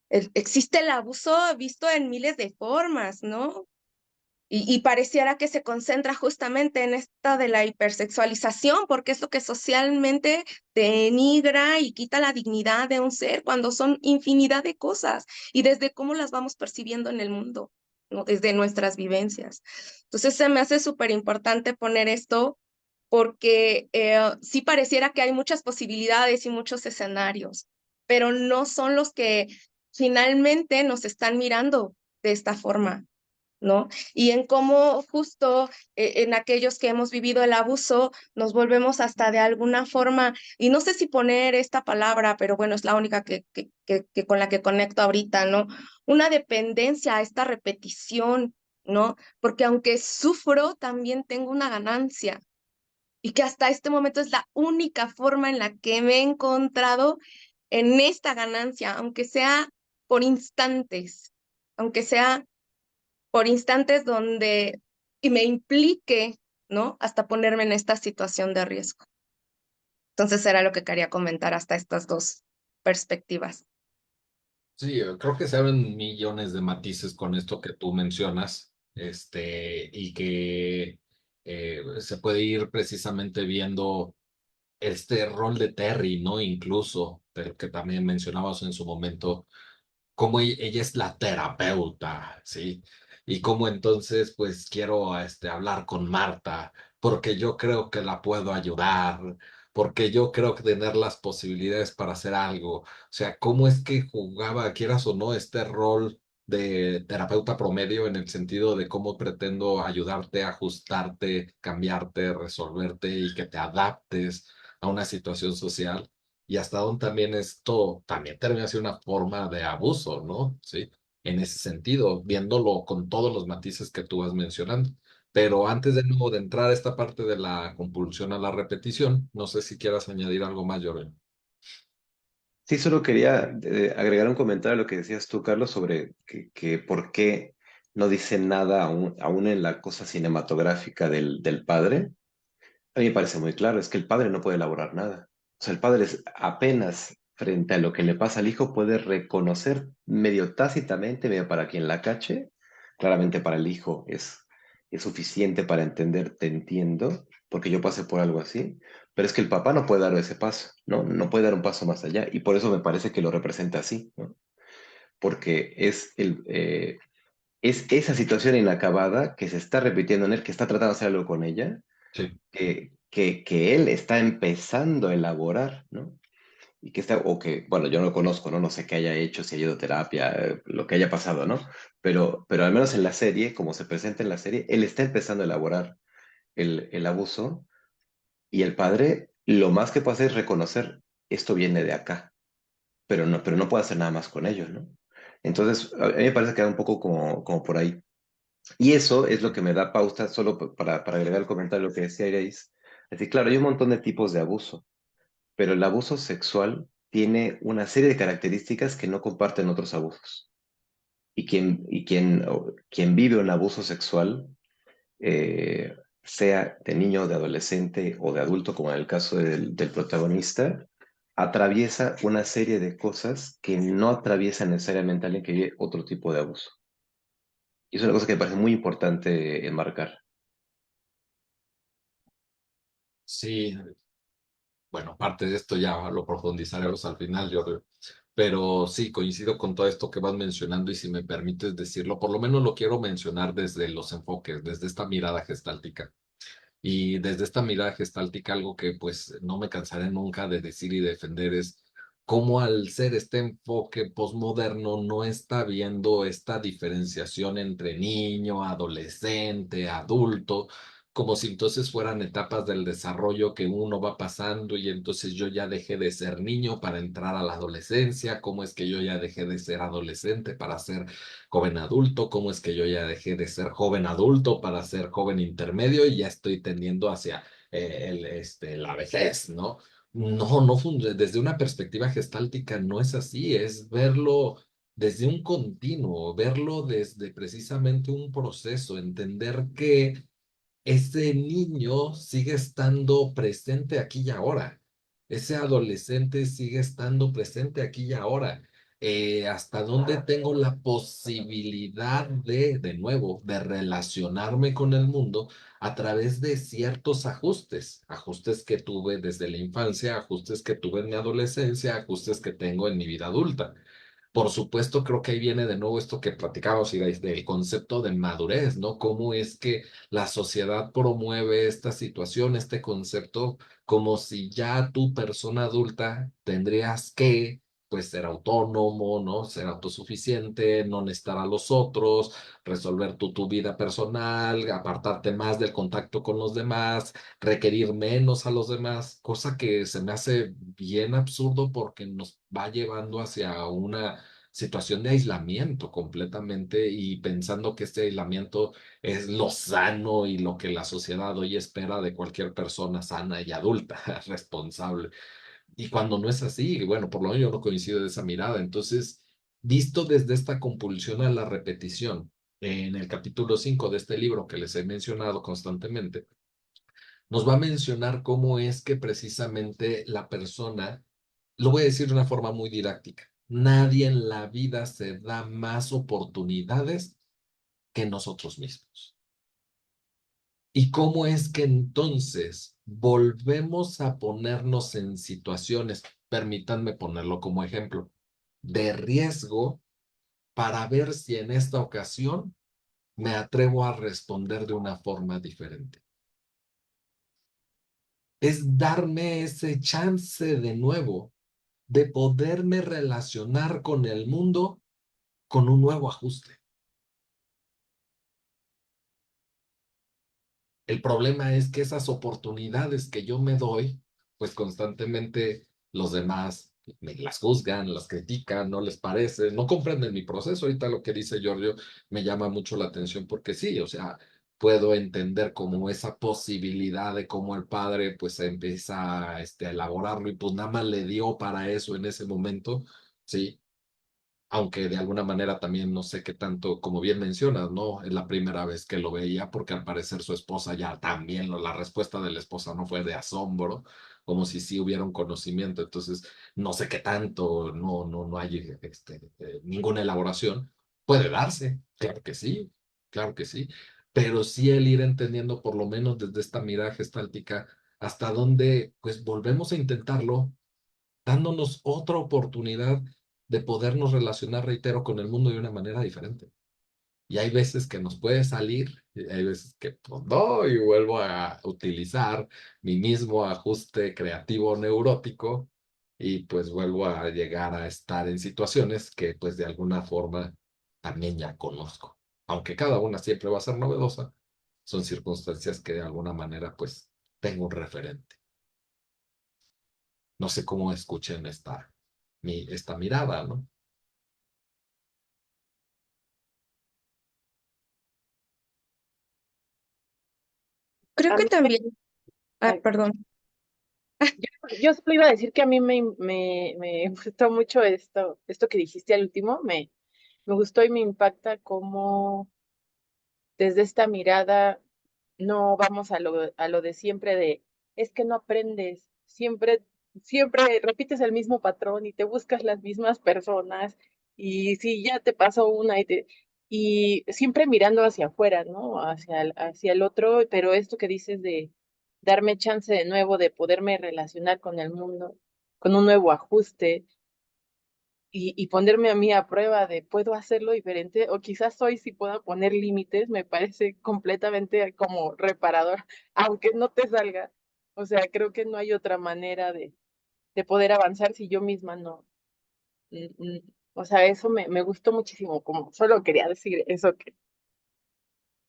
Existe el abuso visto en miles de formas, ¿no? Y pareciera que se concentra justamente en esta de la hipersexualización, porque es lo que socialmente denigra y quita la dignidad de un ser cuando son infinidad de cosas y desde cómo las vamos percibiendo en el mundo, ¿no? Desde nuestras vivencias. Entonces se me hace súper importante poner esto porque sí pareciera que hay muchas posibilidades y muchos escenarios, pero no son los que finalmente nos están mirando de esta forma, ¿no? Y en cómo justo en aquellos que hemos vivido el abuso nos volvemos hasta de alguna forma, y no sé si poner esta palabra, pero bueno, es la única que con la que conecto ahorita, ¿no? Una dependencia a esta repetición, ¿no? Porque aunque sufro, también tengo una ganancia. Y que hasta este momento es la única forma en la que me he encontrado en esta ganancia, aunque sea por instantes donde y me implique, ¿no? Hasta ponerme en esta situación de riesgo. Entonces era lo que quería comentar hasta estas dos perspectivas. Sí, creo que se abren millones de matices con esto que tú mencionas, y que se puede ir precisamente viendo este rol de Terry, ¿no? Incluso, pero que también mencionabas en su momento, cómo ella es la terapeuta, ¿sí? Y cómo entonces, pues quiero hablar con Marta, porque yo creo que la puedo ayudar, porque yo creo que tener las posibilidades para hacer algo. O sea, cómo es que jugaba, quieras o no, este rol de terapeuta promedio en el sentido de cómo pretendo ayudarte, ajustarte, cambiarte, resolverte y que te adaptes a una situación social y hasta dónde también esto también termina siendo una forma de abuso, ¿no? Sí, en ese sentido, viéndolo con todos los matices que tú vas mencionando. Pero antes de nuevo de entrar a esta parte de la compulsión a la repetición, no sé si quieras añadir algo más, Jordan. Sí, solo quería agregar un comentario a lo que decías tú, Carlos, sobre que por qué no dice nada aún en la cosa cinematográfica del padre. A mí me parece muy claro, es que el padre no puede elaborar nada. O sea, el padre apenas frente a lo que le pasa al hijo puede reconocer medio tácitamente, medio para quien la cache. Claramente para el hijo es suficiente para entender, te entiendo, porque yo pasé por algo así. Pero es que el papá no puede dar ese paso, ¿no? No puede dar un paso más allá. Y por eso me parece que lo representa así, ¿no? Porque es esa situación inacabada que se está repitiendo en él, que está tratando de hacer algo con ella Sí. que él está empezando a elaborar, ¿no? Y que está, o que, bueno, yo no lo conozco, ¿no? No sé qué haya hecho, si ha ido a terapia, lo que haya pasado, ¿no? Pero al menos en la serie, como se presenta en la serie, él está empezando a elaborar el abuso y el padre lo más que puede hacer es reconocer, esto viene de acá, pero no puede hacer nada más con ello, ¿no? Entonces, a mí me parece que va un poco como por ahí. Y eso es lo que me da pauta, solo para agregar el comentario lo que decía Iris. Es decir, claro, hay un montón de tipos de abuso, pero el abuso sexual tiene una serie de características que no comparten otros abusos. Quien vive un abuso sexual, sea de niño, de adolescente o de adulto, como en el caso del protagonista, atraviesa una serie de cosas que no atraviesa necesariamente alguien que vive otro tipo de abuso. Y es una cosa que me parece muy importante enmarcar. Sí, bueno, parte de esto ya lo profundizaremos al final, Jordan. Pero sí, coincido con todo esto que vas mencionando y si me permites decirlo, por lo menos lo quiero mencionar desde los enfoques, desde esta mirada gestáltica. Y desde esta mirada gestáltica, algo que pues no me cansaré nunca de decir y defender es cómo al ser este enfoque posmoderno no está viendo esta diferenciación entre niño, adolescente, adulto, como si entonces fueran etapas del desarrollo que uno va pasando y entonces yo ya dejé de ser niño para entrar a la adolescencia, cómo es que yo ya dejé de ser adolescente para ser joven adulto, cómo es que yo ya dejé de ser joven adulto para ser joven intermedio y ya estoy tendiendo hacia la vejez, ¿no? No, no, desde una perspectiva gestáltica no es así, es verlo desde un continuo, verlo desde precisamente un proceso, entender que ese niño sigue estando presente aquí y ahora. Ese adolescente sigue estando presente aquí y ahora. ¿Hasta dónde tengo la posibilidad de nuevo, de relacionarme con el mundo a través de ciertos ajustes? Ajustes que tuve desde la infancia, ajustes que tuve en mi adolescencia, ajustes que tengo en mi vida adulta. Por supuesto, creo que ahí viene de nuevo esto que platicábamos, Irais, del concepto de madurez, ¿no? Cómo es que la sociedad promueve esta situación, este concepto, como si ya tu persona adulta tendrías que pues ser autónomo, ¿no? Ser autosuficiente, no necesitar a los otros, resolver tu vida personal, apartarte más del contacto con los demás, requerir menos a los demás, cosa que se me hace bien absurdo porque nos va llevando hacia una situación de aislamiento completamente y pensando que este aislamiento es lo sano y lo que la sociedad hoy espera de cualquier persona sana y adulta, responsable. Y cuando no es así, bueno, por lo menos yo no coincido de esa mirada. Entonces, visto desde esta compulsión a la repetición, en el capítulo 5 de este libro que les he mencionado constantemente, nos va a mencionar cómo es que precisamente la persona, lo voy a decir de una forma muy didáctica, nadie en la vida se da más oportunidades que nosotros mismos. ¿Y cómo es que entonces volvemos a ponernos en situaciones, permítanme ponerlo como ejemplo, de riesgo para ver si en esta ocasión me atrevo a responder de una forma diferente? Es darme ese chance de nuevo de poderme relacionar con el mundo con un nuevo ajuste. El problema es que esas oportunidades que yo me doy, pues constantemente los demás me las juzgan, las critican, no les parece, no comprenden mi proceso. Ahorita lo que dice Giorgio me llama mucho la atención porque sí, o sea, puedo entender como esa posibilidad de cómo el padre pues empieza a elaborarlo y pues nada más le dio para eso en ese momento, sí, aunque de alguna manera también no sé qué tanto, como bien mencionas, ¿no? Es la primera vez que lo veía porque al parecer su esposa ya también, la respuesta de la esposa no fue de asombro, como si sí hubiera un conocimiento, entonces no sé qué tanto, no hay ninguna elaboración. Puede darse, claro que sí, pero sí el ir entendiendo por lo menos desde esta mirada gestáltica hasta dónde pues volvemos a intentarlo dándonos otra oportunidad de podernos relacionar, reitero, con el mundo de una manera diferente. Y hay veces que nos puede salir, y hay veces que pues no, y vuelvo a utilizar mi mismo ajuste creativo neurótico y pues vuelvo a llegar a estar en situaciones que pues de alguna forma también ya conozco. Aunque cada una siempre va a ser novedosa, son circunstancias que de alguna manera pues tengo un referente. No sé cómo escuchen esta mirada, ¿no? Creo A que mí también, me, perdón. yo solo iba a decir que a mí me gustó mucho esto que dijiste al último, me gustó y me impacta cómo desde esta mirada no vamos a lo de siempre de, es que no aprendes, siempre repites el mismo patrón y te buscas las mismas personas y si ya te pasó una y siempre mirando hacia afuera, ¿no? Hacia el otro, pero esto que dices de darme chance de nuevo, de poderme relacionar con el mundo, con un nuevo ajuste y ponerme a mí a prueba de puedo hacerlo diferente o quizás hoy sí puedo poner límites, me parece completamente como reparador, aunque no te salga. O sea, creo que no hay otra manera de poder avanzar si yo misma no. O sea, eso me gustó muchísimo, como solo quería decir eso, que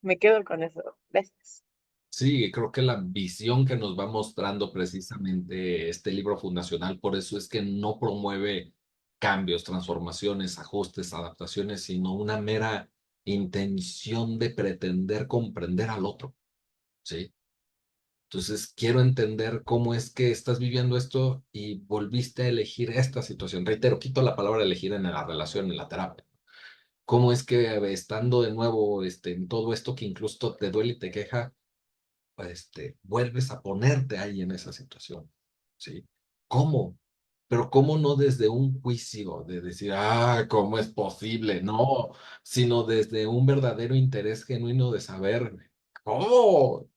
me quedo con eso. Gracias. Sí, creo que la visión que nos va mostrando precisamente este libro fundacional, por eso es que no promueve cambios, transformaciones, ajustes, adaptaciones, sino una mera intención de pretender comprender al otro, ¿sí? Entonces, quiero entender cómo es que estás viviendo esto y volviste a elegir esta situación. Reitero, quito la palabra elegir en la relación, en la terapia. ¿Cómo es que estando de nuevo en todo esto que incluso te duele y te queja, vuelves a ponerte ahí en esa situación? ¿Sí? ¿Cómo? Pero ¿cómo no desde un juicio de decir, ¿cómo es posible? No, sino desde un verdadero interés genuino de saber, ¿cómo?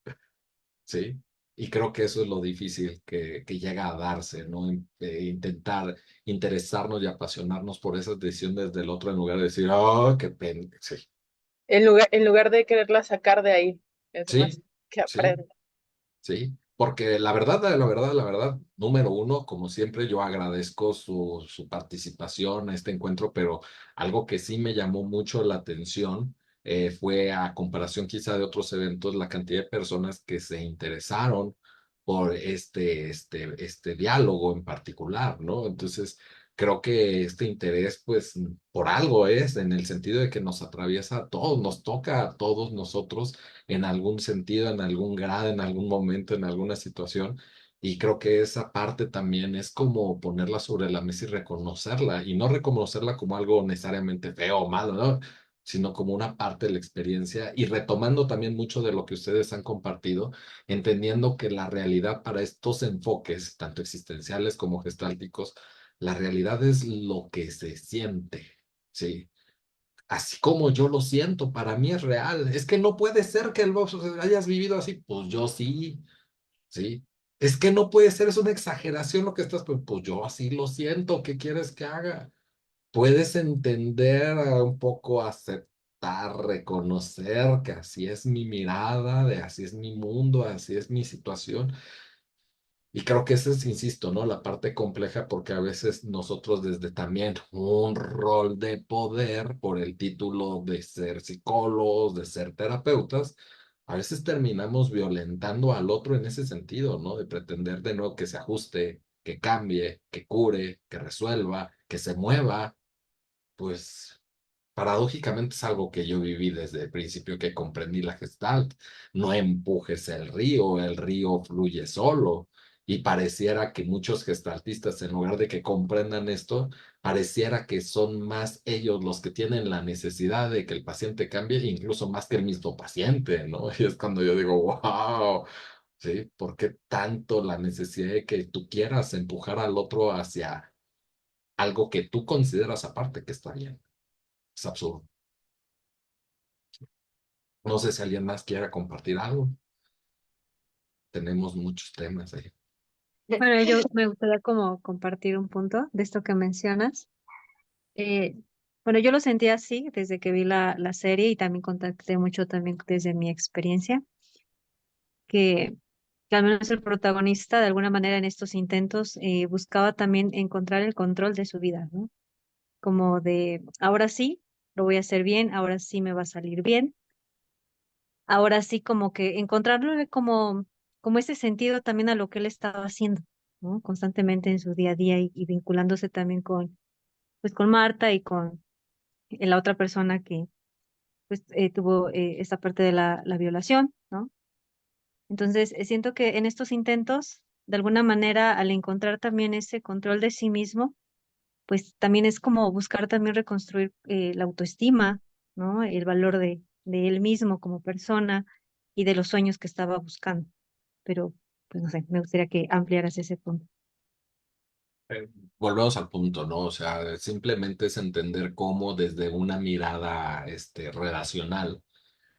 ¿Sí? Y creo que eso es lo difícil que llega a darse, ¿no? Intentar interesarnos y apasionarnos por esas decisiones del otro en lugar de decir, qué pena. Sí, En lugar de quererla sacar de ahí, es más sí, que sí, aprenda. sí. Porque la verdad, número uno, como siempre, yo agradezco su participación a este encuentro, pero algo que sí me llamó mucho la atención fue, a comparación quizá de otros eventos, la cantidad de personas que se interesaron por este diálogo en particular, ¿no? Entonces, creo que este interés, pues, por algo es, en el sentido de que nos atraviesa a todos, nos toca a todos nosotros en algún sentido, en algún grado, en algún momento, en alguna situación. Y creo que esa parte también es como ponerla sobre la mesa y reconocerla, y no reconocerla como algo necesariamente feo o malo, ¿no? Sino como una parte de la experiencia y retomando también mucho de lo que ustedes han compartido, entendiendo que la realidad para estos enfoques, tanto existenciales como gestálticos, la realidad es lo que se siente, ¿sí? Así como yo lo siento, para mí es real. Es que no puede ser que vos hayas vivido así. Pues yo sí, sí. Es que no puede ser, es una exageración lo que estás, pues yo así lo siento. ¿Qué quieres que haga? Puedes entender, un poco aceptar, reconocer que así es mi mirada, de así es mi mundo, así es mi situación. Y creo que esa es, insisto, ¿no? La parte compleja, porque a veces nosotros desde también un rol de poder por el título de ser psicólogos, de ser terapeutas, a veces terminamos violentando al otro en ese sentido, ¿no? De pretender de nuevo que se ajuste, que cambie, que cure, que resuelva, que se mueva. Pues paradójicamente es algo que yo viví desde el principio que comprendí la Gestalt. No empujes el río fluye solo. Y pareciera que muchos gestaltistas, en lugar de que comprendan esto, pareciera que son más ellos los que tienen la necesidad de que el paciente cambie, incluso más que el mismo paciente, ¿no? Y es cuando yo digo, wow, ¿sí? ¿Por qué tanto la necesidad de que tú quieras empujar al otro hacia algo que tú consideras aparte que está bien? Es absurdo. No sé si alguien más quiera compartir algo. Tenemos muchos temas ahí. Bueno, yo me gustaría como compartir un punto de esto que mencionas. Eh, bueno, yo lo sentí así desde que vi la serie y también contacté mucho también desde mi experiencia, que, que al menos el protagonista de alguna manera en estos intentos buscaba también encontrar el control de su vida, ¿no? Como de, ahora sí, lo voy a hacer bien, ahora sí me va a salir bien, ahora sí como que encontrarle como ese sentido también a lo que él estaba haciendo, ¿no? Constantemente en su día a día y vinculándose también pues con Marta y con la otra persona que pues tuvo esta parte de la violación, ¿no? Entonces, siento que en estos intentos, de alguna manera, al encontrar también ese control de sí mismo, pues también es como buscar también reconstruir la autoestima, ¿no? El valor de él mismo como persona y de los sueños que estaba buscando. Pero, pues no sé, me gustaría que ampliaras ese punto. Volvemos al punto, ¿no? O sea, simplemente es entender cómo desde una mirada, relacional,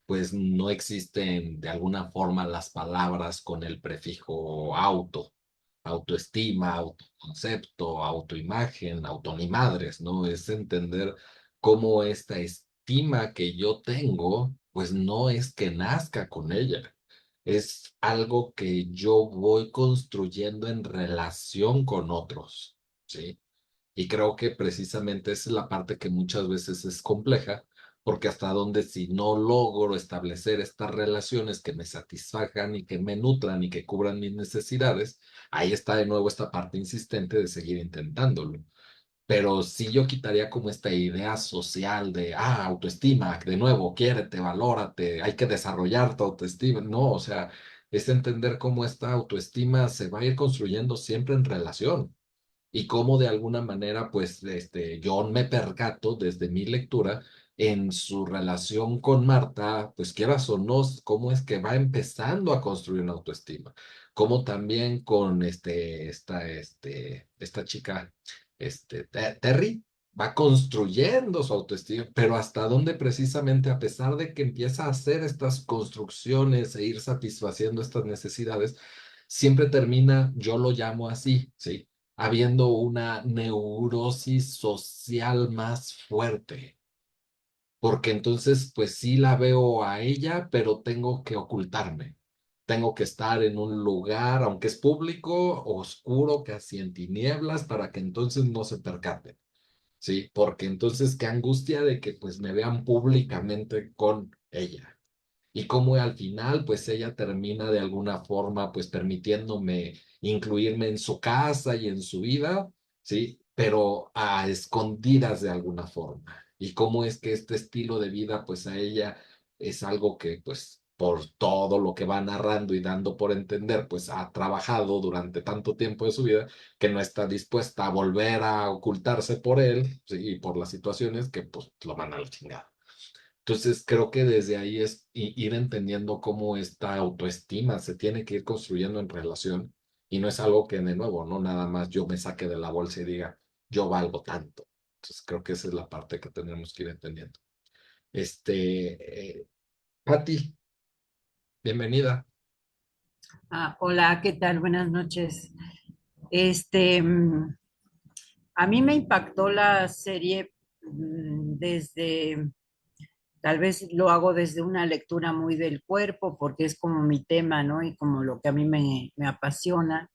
pues no existen de alguna forma las palabras con el prefijo auto, autoestima, autoconcepto, autoimagen, autonimadres, ¿no? Es entender cómo esta estima que yo tengo, pues no es que nazca con ella, es algo que yo voy construyendo en relación con otros, ¿sí? Y creo que precisamente esa es la parte que muchas veces es compleja, porque hasta donde si no logro establecer estas relaciones que me satisfagan y que me nutran y que cubran mis necesidades, ahí está de nuevo esta parte insistente de seguir intentándolo. Pero sí yo quitaría como esta idea social de, autoestima, de nuevo, quiérete, valórate, hay que desarrollar tu autoestima. No, o sea, es entender cómo esta autoestima se va a ir construyendo siempre en relación y cómo de alguna manera, pues, yo me percato desde mi lectura en su relación con Marta, pues quieras o no, cómo es que va empezando a construir una autoestima, cómo también con esta chica, Terry, va construyendo su autoestima, pero hasta dónde precisamente, a pesar de que empieza a hacer estas construcciones e ir satisfaciendo estas necesidades, siempre termina, yo lo llamo así, ¿sí? Habiendo una neurosis social más fuerte, porque entonces pues sí la veo a ella, pero tengo que ocultarme. tengo que estar en un lugar, aunque es público, oscuro, casi en tinieblas, para que entonces no se percaten, ¿sí? Porque entonces qué angustia de que pues me vean públicamente con ella. Y como al final, pues ella termina de alguna forma, pues permitiéndome incluirme en su casa y en su vida, ¿sí? Pero a escondidas de alguna forma. Y cómo es que este estilo de vida, pues a ella es algo que, pues, por todo lo que va narrando y dando por entender, pues ha trabajado durante tanto tiempo de su vida que no está dispuesta a volver a ocultarse por él, ¿sí? Y por las situaciones que, pues, lo van a la chingada. Entonces, creo que desde ahí es ir entendiendo cómo esta autoestima se tiene que ir construyendo en relación y no es algo que de nuevo, no nada más yo me saque de la bolsa y diga, yo valgo tanto. Entonces, creo que esa es la parte que tenemos que ir entendiendo. Pati, bienvenida. Hola, ¿qué tal? Buenas noches. Este, mm, a mí me impactó la serie desde, tal vez lo hago desde una lectura muy del cuerpo, porque es como mi tema, ¿no? Y como lo que a mí me apasiona.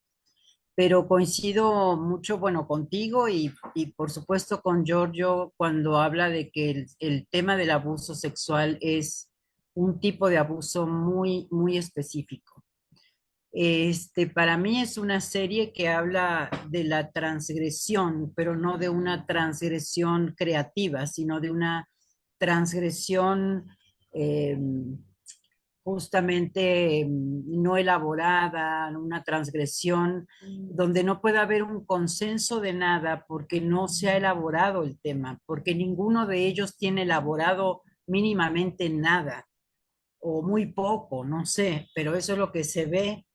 Pero coincido mucho, bueno, contigo y por supuesto con Giorgio cuando habla de que el tema del abuso sexual es un tipo de abuso muy, muy específico. Para mí es una serie que habla de la transgresión, pero no de una transgresión creativa, sino de una transgresión eh, justamente no elaborada, una transgresión donde no puede haber un consenso de nada porque no se ha elaborado el tema, porque ninguno de ellos tiene elaborado mínimamente nada o muy poco, no sé, pero eso es lo que se ve.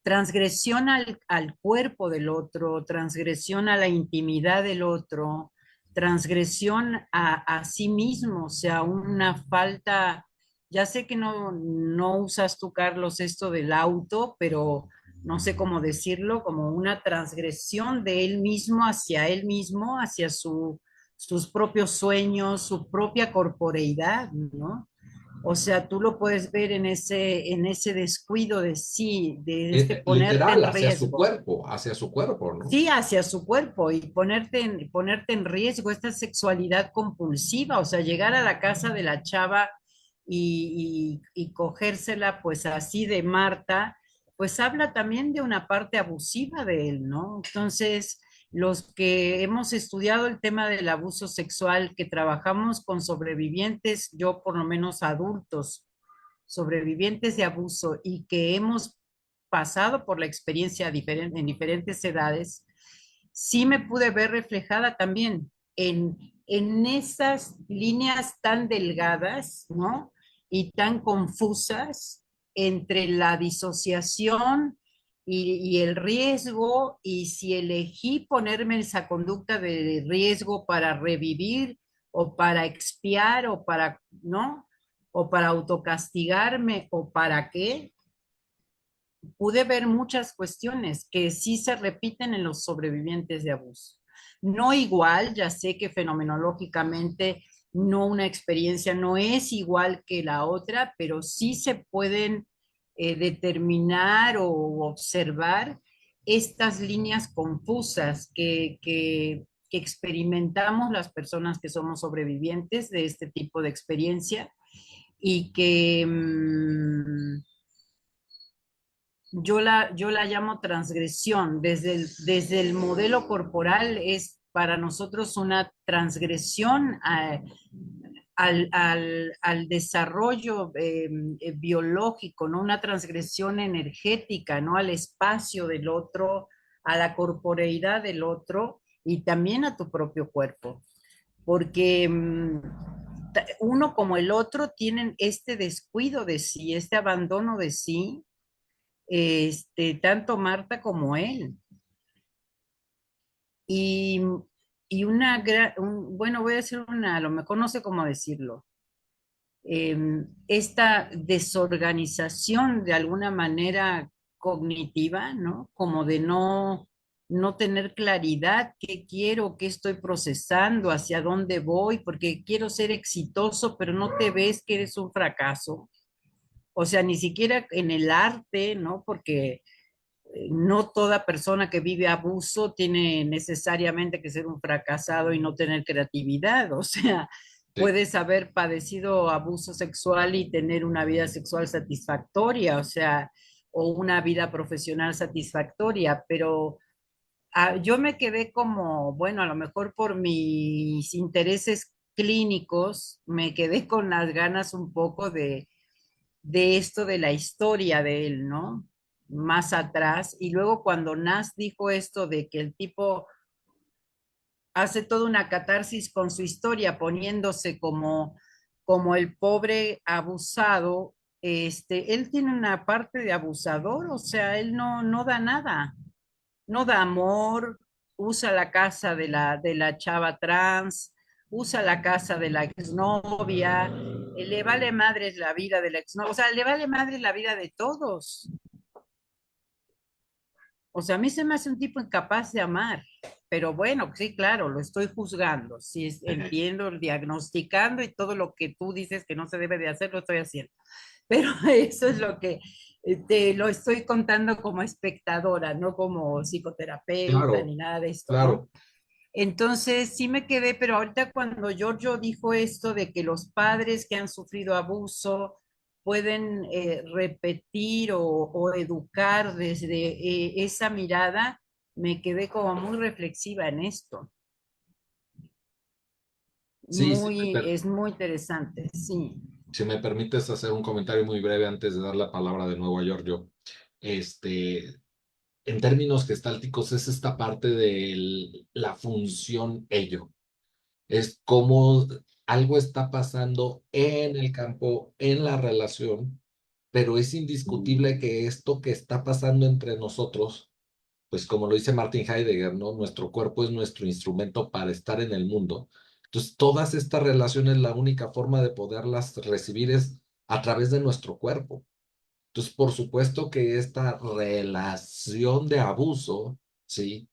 Transgresión al cuerpo del otro, transgresión a la intimidad del otro, transgresión a sí mismo, o sea, una falta, ya sé que no usas tú, Carlos, esto del auto, pero no sé cómo decirlo, como una transgresión de él mismo, hacia sus propios sueños, su propia corporeidad, ¿no? O sea, tú lo puedes ver en ese descuido de sí, de ponerte Literal, en riesgo. hacia su cuerpo, ¿no? Sí, hacia su cuerpo y ponerte en riesgo esta sexualidad compulsiva, o sea, llegar a la casa de la chava y cogérsela pues así de Marta, pues habla también de una parte abusiva de él, ¿no? Entonces, los que hemos estudiado el tema del abuso sexual, que trabajamos con sobrevivientes, yo por lo menos adultos, sobrevivientes de abuso y que hemos pasado por la experiencia en diferentes edades, sí me pude ver reflejada también en esas líneas tan delgadas, ¿no? Y tan confusas entre la disociación y el riesgo, y si elegí ponerme en esa conducta de riesgo para revivir o para expiar o para, ¿no? O para autocastigarme o para qué, pude ver muchas cuestiones que sí se repiten en los sobrevivientes de abuso. No igual, ya sé que fenomenológicamente no una experiencia no es igual que la otra, pero sí se pueden determinar o observar estas líneas confusas que experimentamos las personas que somos sobrevivientes de este tipo de experiencia y que yo la llamo transgresión. Desde el modelo corporal es para nosotros una transgresión al desarrollo biológico, ¿no? Una transgresión energética, ¿no? Al espacio del otro, a la corporeidad del otro y también a tu propio cuerpo. Porque uno como el otro tienen este descuido de sí, este abandono de sí, tanto Marta como él. Y, bueno, voy a decir a lo mejor no sé cómo decirlo, esta desorganización de alguna manera cognitiva, ¿no? Como de no tener claridad qué quiero, qué estoy procesando, hacia dónde voy, porque quiero ser exitoso, pero no te ves que eres un fracaso. O sea, ni siquiera en el arte, ¿no? Porque no toda persona que vive abuso tiene necesariamente que ser un fracasado y no tener creatividad. O sea, Sí, puedes haber padecido abuso sexual y tener una vida sexual satisfactoria, o sea, o una vida profesional satisfactoria, pero yo me quedé como, bueno, a lo mejor por mis intereses clínicos, me quedé con las ganas un poco de esto de la historia de él, ¿no? Más atrás. Y luego cuando Nas dijo esto de que el tipo hace toda una catarsis con su historia, poniéndose como el pobre abusado, él tiene una parte de abusador, o sea, él no da nada, no da amor, usa la casa de la chava trans, usa la casa de la exnovia, le vale madres la vida de la exnovia, o sea, le vale madres la vida de todos. O sea, a mí se me hace un tipo incapaz de amar, pero bueno, sí, claro, lo estoy juzgando, sí, entiendo, diagnosticando y todo lo que tú dices que no se debe de hacer, lo estoy haciendo. Pero eso es lo que te lo estoy contando como espectadora, no como psicoterapeuta claro, ni nada de esto, ¿no? claro. Entonces sí me quedé, pero ahorita cuando Giorgio dijo esto de que los padres que han sufrido abuso pueden repetir o educar desde esa mirada, me quedé como muy reflexiva en esto. Sí, Es muy interesante, sí. si me permites hacer un comentario muy breve antes de dar la palabra de nuevo a Giorgio. Este, en términos gestálticos, es esta parte de la función ello. Es como algo está pasando en el campo, en la relación, pero es indiscutible que esto que está pasando entre nosotros, pues como lo dice Martin Heidegger, ¿no? Nuestro cuerpo es nuestro instrumento para estar en el mundo. Entonces, todas estas relaciones, la única forma de poderlas recibir es a través de nuestro cuerpo. Entonces, por supuesto que esta relación de abuso, ¿sí?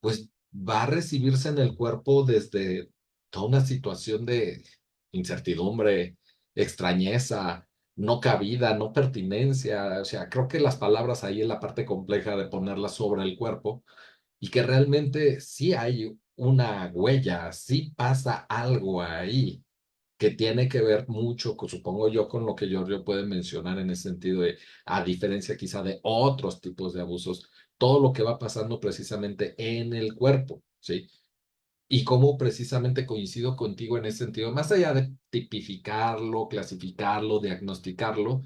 Pues va a recibirse en el cuerpo desde toda una situación de incertidumbre, extrañeza, no cabida, no pertinencia. O sea, creo que las palabras ahí es la parte compleja de ponerlas sobre el cuerpo y que realmente sí hay una huella, sí pasa algo ahí que tiene que ver mucho, supongo yo, con lo que Giorgio puede mencionar en ese sentido de, a diferencia quizá de otros tipos de abusos, todo lo que va pasando precisamente en el cuerpo, ¿sí? Y cómo precisamente coincido contigo en ese sentido, más allá de tipificarlo, clasificarlo, diagnosticarlo,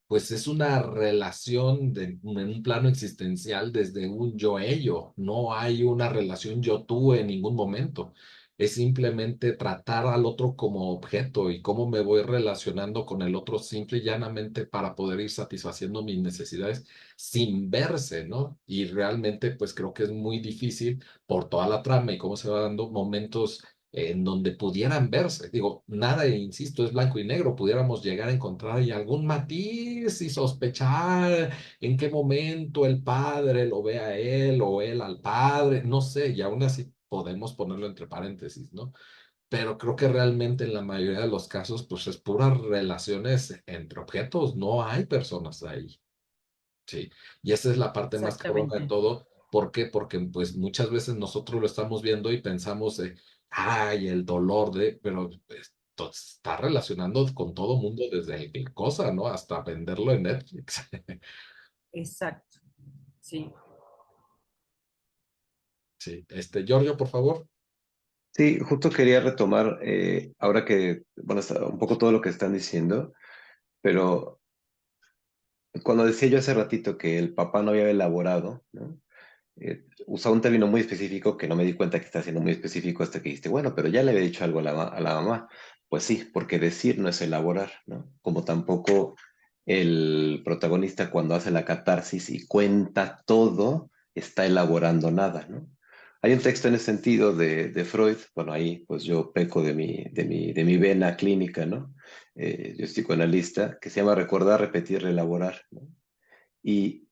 pues es una relación en un plano existencial desde un yo-ello. No hay una relación yo-tú en ningún momento. Es simplemente tratar al otro como objeto y cómo me voy relacionando con el otro simple y llanamente para poder ir satisfaciendo mis necesidades sin verse, ¿no? Y realmente, pues creo que es muy difícil por toda la trama y cómo se va dando momentos en donde pudieran verse. Digo, nada, insisto, es blanco y negro. Pudiéramos llegar a encontrar ahí algún matiz y sospechar en qué momento el padre lo ve a él o él al padre, no sé, y aún así podemos ponerlo entre paréntesis, ¿no? Pero creo que realmente en la mayoría de los casos, pues es puras relaciones entre objetos, no hay personas ahí. Sí, y esa es la parte más cabrona de Exactamente. todo. ¿Por qué? Porque pues muchas veces nosotros lo estamos viendo y pensamos de, ay, el dolor de, pero esto está relacionando con todo mundo desde el cosa, ¿no? Hasta venderlo en Netflix. Exacto, sí. Sí, Giorgio, por favor. Sí, justo quería retomar, ahora que, bueno, está un poco todo lo que están diciendo, pero cuando decía yo hace ratito que el papá no había elaborado, ¿no? Usaba un término muy específico que no me di cuenta que está siendo muy específico hasta que dijiste, bueno, pero ya le había dicho algo a la mamá. Pues sí, porque decir no es elaborar, ¿no? Como tampoco el protagonista cuando hace la catarsis y cuenta todo, está elaborando nada, ¿no? Hay un texto en ese sentido de Freud, bueno, ahí pues yo peco de mi vena clínica, ¿no? Yo estoy psicoanalista, que se llama Recordar, Repetir, Elaborar, ¿no? Y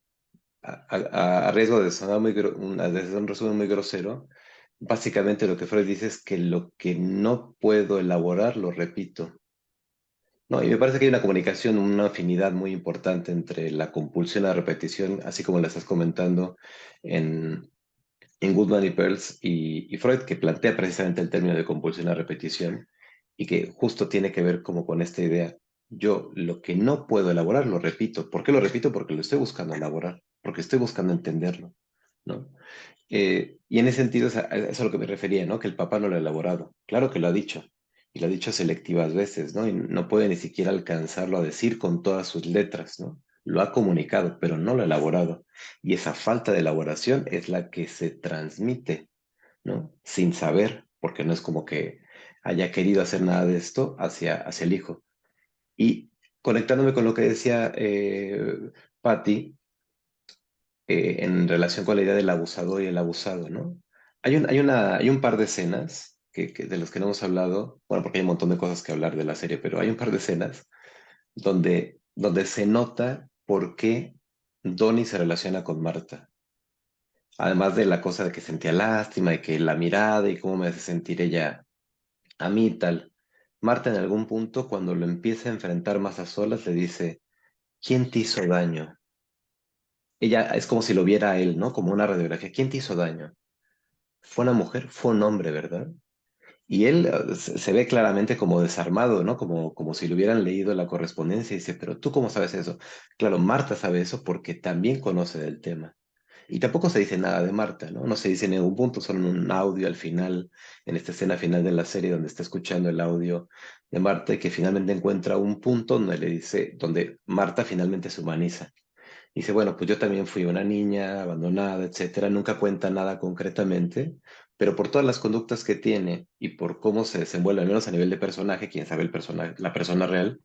a riesgo de sonar de un resumen muy grosero, básicamente lo que Freud dice es que lo que no puedo elaborar lo repito. ¿no? Y me parece que hay una comunicación, una afinidad muy importante entre la compulsión a repetición, así como la estás comentando en, en Goodman y Pearls y Freud, que plantea precisamente el término de compulsión a repetición y que justo tiene que ver como con esta idea. Yo lo que no puedo elaborar lo repito. ¿Por qué lo repito? Porque lo estoy buscando elaborar, porque estoy buscando entenderlo, ¿no? Y en ese sentido es a lo que me refería, ¿no? Que el papá no lo ha elaborado. Claro que lo ha dicho, y lo ha dicho selectivas veces, ¿no? Y no puede ni siquiera alcanzarlo a decir con todas sus letras, ¿no? Lo ha comunicado, pero no lo ha elaborado. Y esa falta de elaboración es la que se transmite, ¿no? Sin saber, porque no es como que haya querido hacer nada de esto hacia el hijo. Y conectándome con lo que decía Patti, en relación con la idea del abusador y el abusado, ¿no? Hay un par de escenas de las que no hemos hablado, bueno, porque hay un montón de cosas que hablar de la serie, pero hay un par de escenas donde se nota por qué Donnie se relaciona con Marta. Además de la cosa de que sentía lástima y que la mirada y cómo me hace sentir ella a mí y tal. Marta en algún punto, cuando lo empieza a enfrentar más a solas, le dice, ¿quién te hizo daño? Ella es como si lo viera a él, ¿no? Como una radiografía. ¿Quién te hizo daño? ¿Fue una mujer? ¿Fue un hombre, verdad? Y él se ve claramente como desarmado, ¿no? Como si le hubieran leído la correspondencia y dice, pero ¿tú cómo sabes eso? Claro, Marta sabe eso porque también conoce del tema. Y tampoco se dice nada de Marta, ¿no? No se dice en ningún punto, solo en un audio al final, en esta escena final de la serie donde está escuchando el audio de Marta y que finalmente encuentra un punto donde le dice, donde Marta finalmente se humaniza. Dice, bueno, pues yo también fui una niña abandonada, etcétera. Nunca cuenta nada concretamente, pero por todas las conductas que tiene y por cómo se desenvuelve, al menos a nivel de personaje, quién sabe el personaje, la persona real,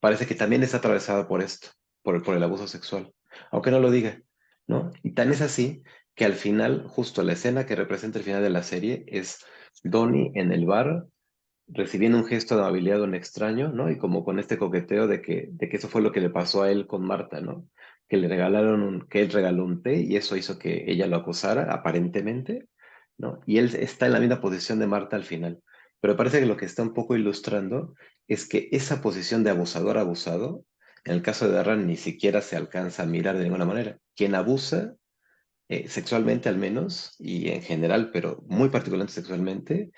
parece que también está atravesada por esto, por el abuso sexual, aunque no lo diga, ¿no? Y tan es así que al final, justo la escena que representa el final de la serie es Donnie en el bar recibiendo un gesto de amabilidad de un extraño, ¿no? Y como con este coqueteo de que eso fue lo que le pasó a él con Marta, ¿no? Que le regalaron que él regaló un té y eso hizo que ella lo acosara, aparentemente, ¿no? Y él está en la misma posición de Marta al final. Pero parece que lo que está un poco ilustrando es que esa posición de abusador abusado, en el caso de Darran, ni siquiera se alcanza a mirar de ninguna manera. Quien abusa, sexualmente al menos, y en general, pero muy particularmente sexualmente,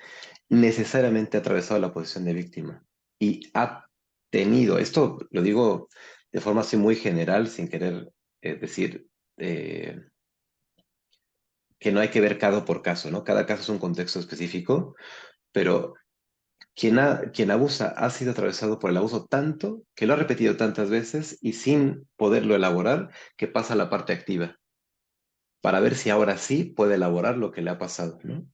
necesariamente ha atravesado la posición de víctima y ha tenido, esto lo digo de forma así muy general, sin querer decir eh, que no hay que ver caso por caso, ¿no? Cada caso es un contexto específico, pero quien abusa ha sido atravesado por el abuso tanto que lo ha repetido tantas veces y sin poderlo elaborar, que pasa a la parte activa, para ver si ahora sí puede elaborar lo que le ha pasado, ¿no?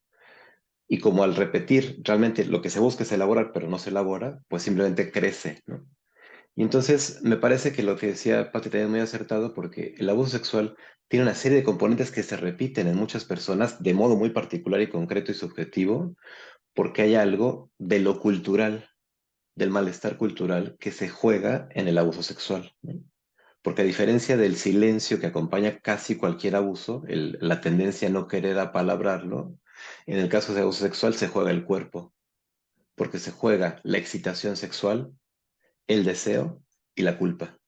Y como al repetir, realmente lo que se busca es elaborar, pero no se elabora, pues simplemente crece, ¿no? Y entonces me parece que lo que decía Pati también es muy acertado porque el abuso sexual tiene una serie de componentes que se repiten en muchas personas de modo muy particular y concreto y subjetivo, porque hay algo de lo cultural, del malestar cultural que se juega en el abuso sexual, ¿no? Porque a diferencia del silencio que acompaña casi cualquier abuso, la tendencia a no querer apalabrarlo, en el caso de abuso sexual se juega el cuerpo, porque se juega la excitación sexual, el deseo y la culpa.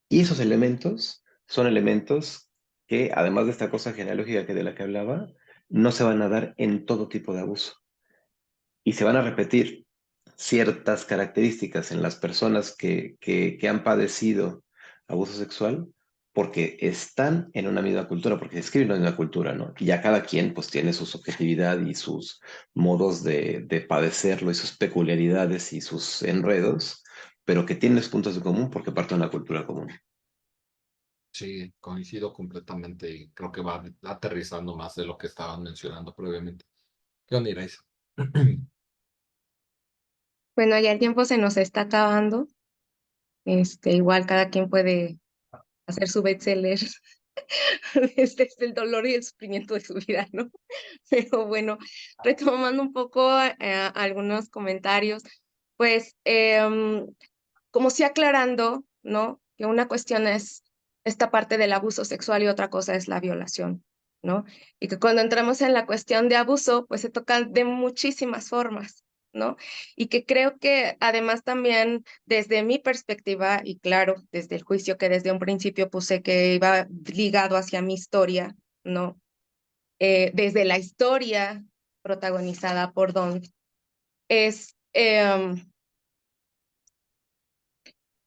Y esos elementos son elementos que, además de esta cosa genealógica de la que hablaba, no se van a dar en todo tipo de abuso. Y se van a repetir ciertas características en las personas que han padecido abuso sexual porque están en una misma cultura, porque se escriben en una misma cultura, ¿no? Y ya cada quien pues tiene su subjetividad y sus modos de padecerlo y sus peculiaridades y sus enredos, pero que tienen los puntos en común porque parten de una cultura común. Sí, coincido completamente y creo que va aterrizando más de lo que estaban mencionando previamente. ¿Qué onda, Iraísa? Bueno, ya el tiempo se nos está acabando. Igual cada quien puede hacer su bestseller. Este es el dolor y el sufrimiento de su vida, ¿no? Pero bueno, retomando un poco algunos comentarios, pues como si aclarando, ¿no? Que una cuestión es esta parte del abuso sexual y otra cosa es la violación, ¿no? Y que cuando entramos en la cuestión de abuso, pues se tocan de muchísimas formas, ¿no? Y que creo que además también desde mi perspectiva, y claro, desde el juicio que desde un principio puse que iba ligado hacia mi historia, ¿no? Desde la historia protagonizada por Don, es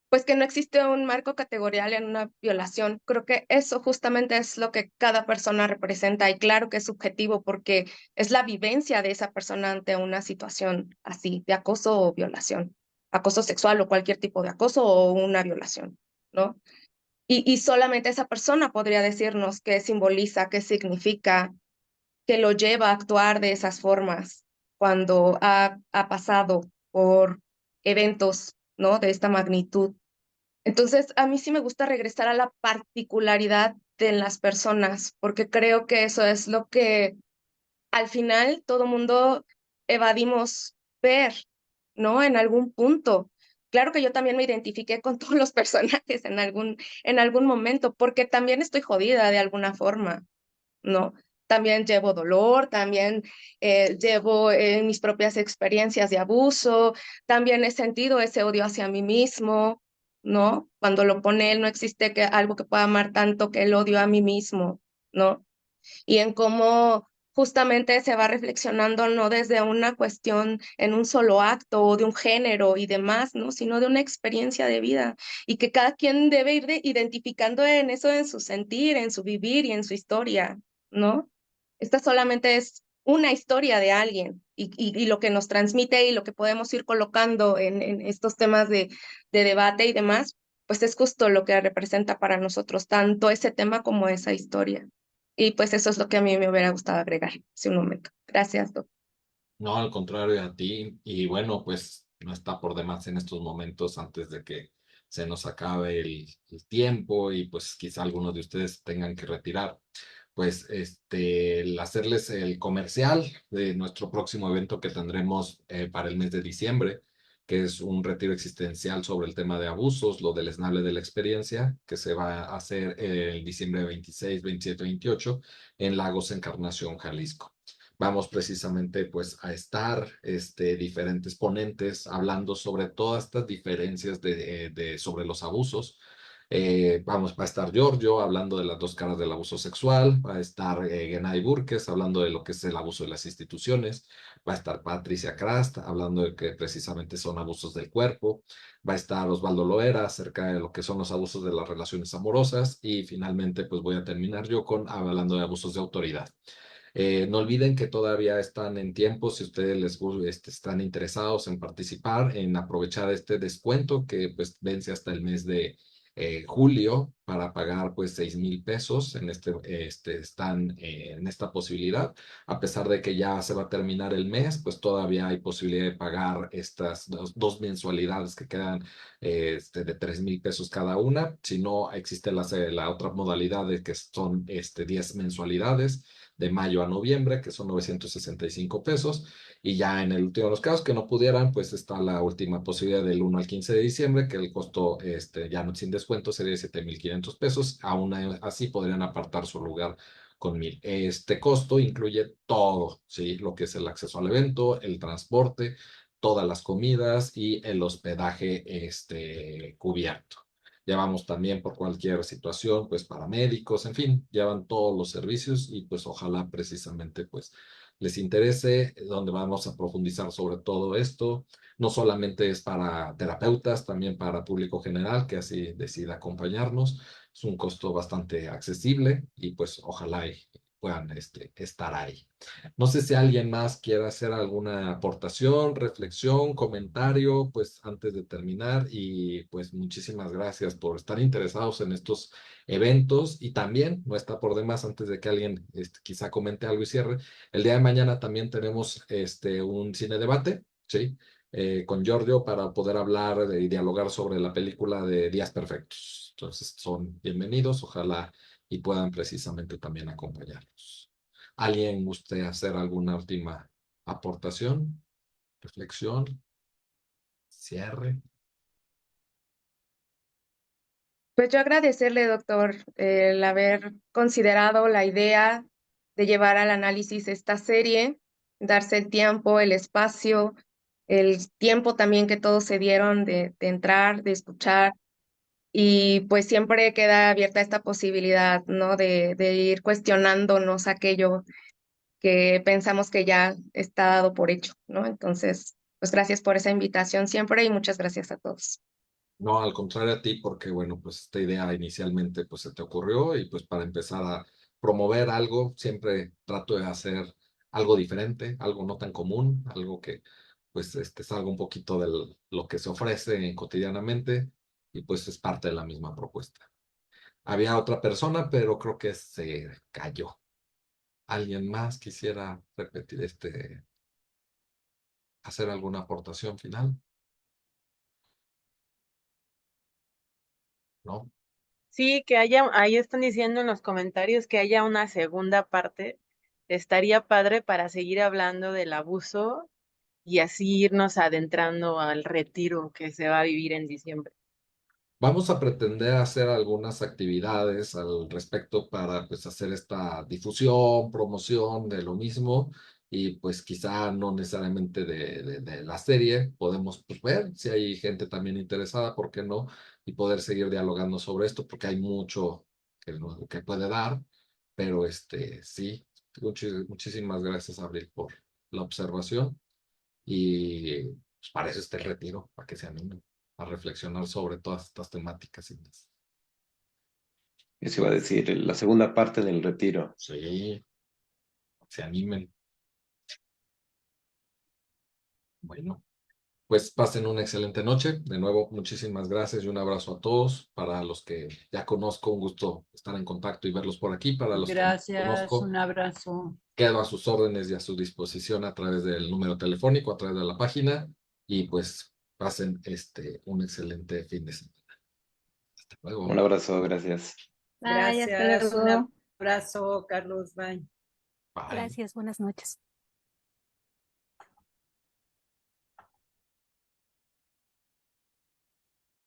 pues que no existe un marco categorial en una violación. Creo que eso justamente es lo que cada persona representa y claro que es subjetivo porque es la vivencia de esa persona ante una situación así, de acoso o violación, acoso sexual o cualquier tipo de acoso o una violación, ¿no? Y solamente esa persona podría decirnos qué simboliza, qué significa, qué lo lleva a actuar de esas formas cuando ha pasado por eventos, ¿no? De esta magnitud. Entonces, a mí sí me gusta regresar a la particularidad de las personas, porque creo que eso es lo que al final todo mundo evadimos ver, ¿no? En algún punto. Claro que yo también me identifiqué con todos los personajes en algún momento, porque también estoy jodida de alguna forma, ¿no? También llevo dolor, también llevo mis propias experiencias de abuso, también he sentido ese odio hacia mí mismo, ¿no? Cuando lo pone él, no existe algo que pueda amar tanto que el odio a mí mismo, ¿no? Y en cómo justamente se va reflexionando no desde una cuestión en un solo acto o de un género y demás, ¿no? Sino de una experiencia de vida y que cada quien debe ir identificando en eso, en su sentir, en su vivir y en su historia, ¿no? Esta solamente es una historia de alguien y lo que nos transmite y lo que podemos ir colocando en estos temas de debate y demás, pues es justo lo que representa para nosotros tanto ese tema como esa historia. Y pues eso es lo que a mí me hubiera gustado agregar hace un momento. Gracias, Doc. No, al contrario a ti. Y bueno, pues no está por demás en estos momentos antes de que se nos acabe el tiempo y pues quizá algunos de ustedes tengan que retirar. Pues el hacerles el comercial de nuestro próximo evento que tendremos para el mes de diciembre, que es un retiro existencial sobre el tema de abusos, lo del esnable de la experiencia, que se va a hacer el diciembre 26, 27, 28 en Lagos Encarnación, Jalisco. Vamos precisamente pues a estar diferentes ponentes hablando sobre todas estas diferencias sobre los abusos. Va a estar Giorgio hablando de las dos caras del abuso sexual, va a estar Genay Burques hablando de lo que es el abuso de las instituciones, va a estar Patricia Crast hablando de que precisamente son abusos del cuerpo, va a estar Osvaldo Loera acerca de lo que son los abusos de las relaciones amorosas y finalmente pues voy a terminar yo hablando de abusos de autoridad. No olviden que todavía están en tiempo, si ustedes están interesados en participar, en aprovechar este descuento que pues vence hasta el mes de julio para pagar pues 6,000 pesos están en esta posibilidad. A pesar de que ya se va a terminar el mes, pues todavía hay posibilidad de pagar estas dos mensualidades que quedan de 3,000 pesos cada una. Si no, existe la otra modalidad de que son 10 mensualidades de mayo a noviembre, que son 965 pesos. Y ya en el último de los casos que no pudieran, pues está la última posibilidad del 1 al 15 de diciembre, que el costo ya no sin descuento sería de 7,500 pesos. Aún así podrían apartar su lugar con 1,000. Este costo incluye todo, ¿sí? Lo que es el acceso al evento, el transporte, todas las comidas y el hospedaje cubierto. Llevamos también por cualquier situación, pues paramédicos, en fin, llevan todos los servicios y pues ojalá precisamente pues les interese, donde vamos a profundizar sobre todo esto. No solamente es para terapeutas, también para público general que así decida acompañarnos. Es un costo bastante accesible y pues ojalá puedan estar ahí. No sé si alguien más quiere hacer alguna aportación, reflexión, comentario, pues antes de terminar y pues muchísimas gracias por estar interesados en estos eventos y también no está por demás antes de que alguien quizá comente algo y cierre. El día de mañana también tenemos un cine debate, ¿sí? Con Giorgio para poder hablar y dialogar sobre la película de Días Perfectos. Entonces son bienvenidos, ojalá y puedan precisamente también acompañarnos. ¿Alguien guste hacer alguna última aportación, reflexión, cierre? Pues yo agradecerle, doctor, el haber considerado la idea de llevar al análisis esta serie, darse el tiempo, el espacio el tiempo también que todos se dieron de entrar, de escuchar, y pues siempre queda abierta esta posibilidad, ¿no? De ir cuestionándonos aquello que pensamos que ya está dado por hecho, ¿no? Entonces, pues gracias por esa invitación siempre y muchas gracias a todos. No, al contrario a ti, porque bueno, pues esta idea inicialmente pues se te ocurrió y pues para empezar a promover algo, siempre trato de hacer algo diferente, algo no tan común, algo que pues salga un poquito de lo que se ofrece cotidianamente y pues es parte de la misma propuesta. Había otra persona, pero creo que se cayó. ¿Alguien más quisiera repetir hacer alguna aportación final? ¿No? Sí, que haya, ahí están diciendo en los comentarios que haya una segunda parte. Estaría padre para seguir hablando del abuso y así irnos adentrando al retiro que se va a vivir en diciembre. Vamos a pretender hacer algunas actividades al respecto para pues hacer esta difusión, promoción de lo mismo y pues quizá no necesariamente de la serie, podemos pues, ver si hay gente también interesada, ¿por qué no? Y poder seguir dialogando sobre esto porque hay mucho que puede dar, pero sí, muchísimas gracias Abril por la observación y pues, para eso está el retiro, para que se animen a reflexionar sobre todas estas temáticas y más. Eso iba a decir, la segunda parte del retiro. Sí, se animen. Bueno, pues pasen una excelente noche. De nuevo, muchísimas gracias y un abrazo a todos. Para los que ya conozco, un gusto estar en contacto y verlos por aquí. Para los que no Gracias, conozco, un abrazo. quedo a sus órdenes y a su disposición a través del número telefónico, a través de la página. Y pues pasen un excelente fin de semana. Hasta Un luego. abrazo, gracias. Bye, hasta Gracias, un luego. abrazo, Carlos. Bye. Bye. Gracias, buenas noches.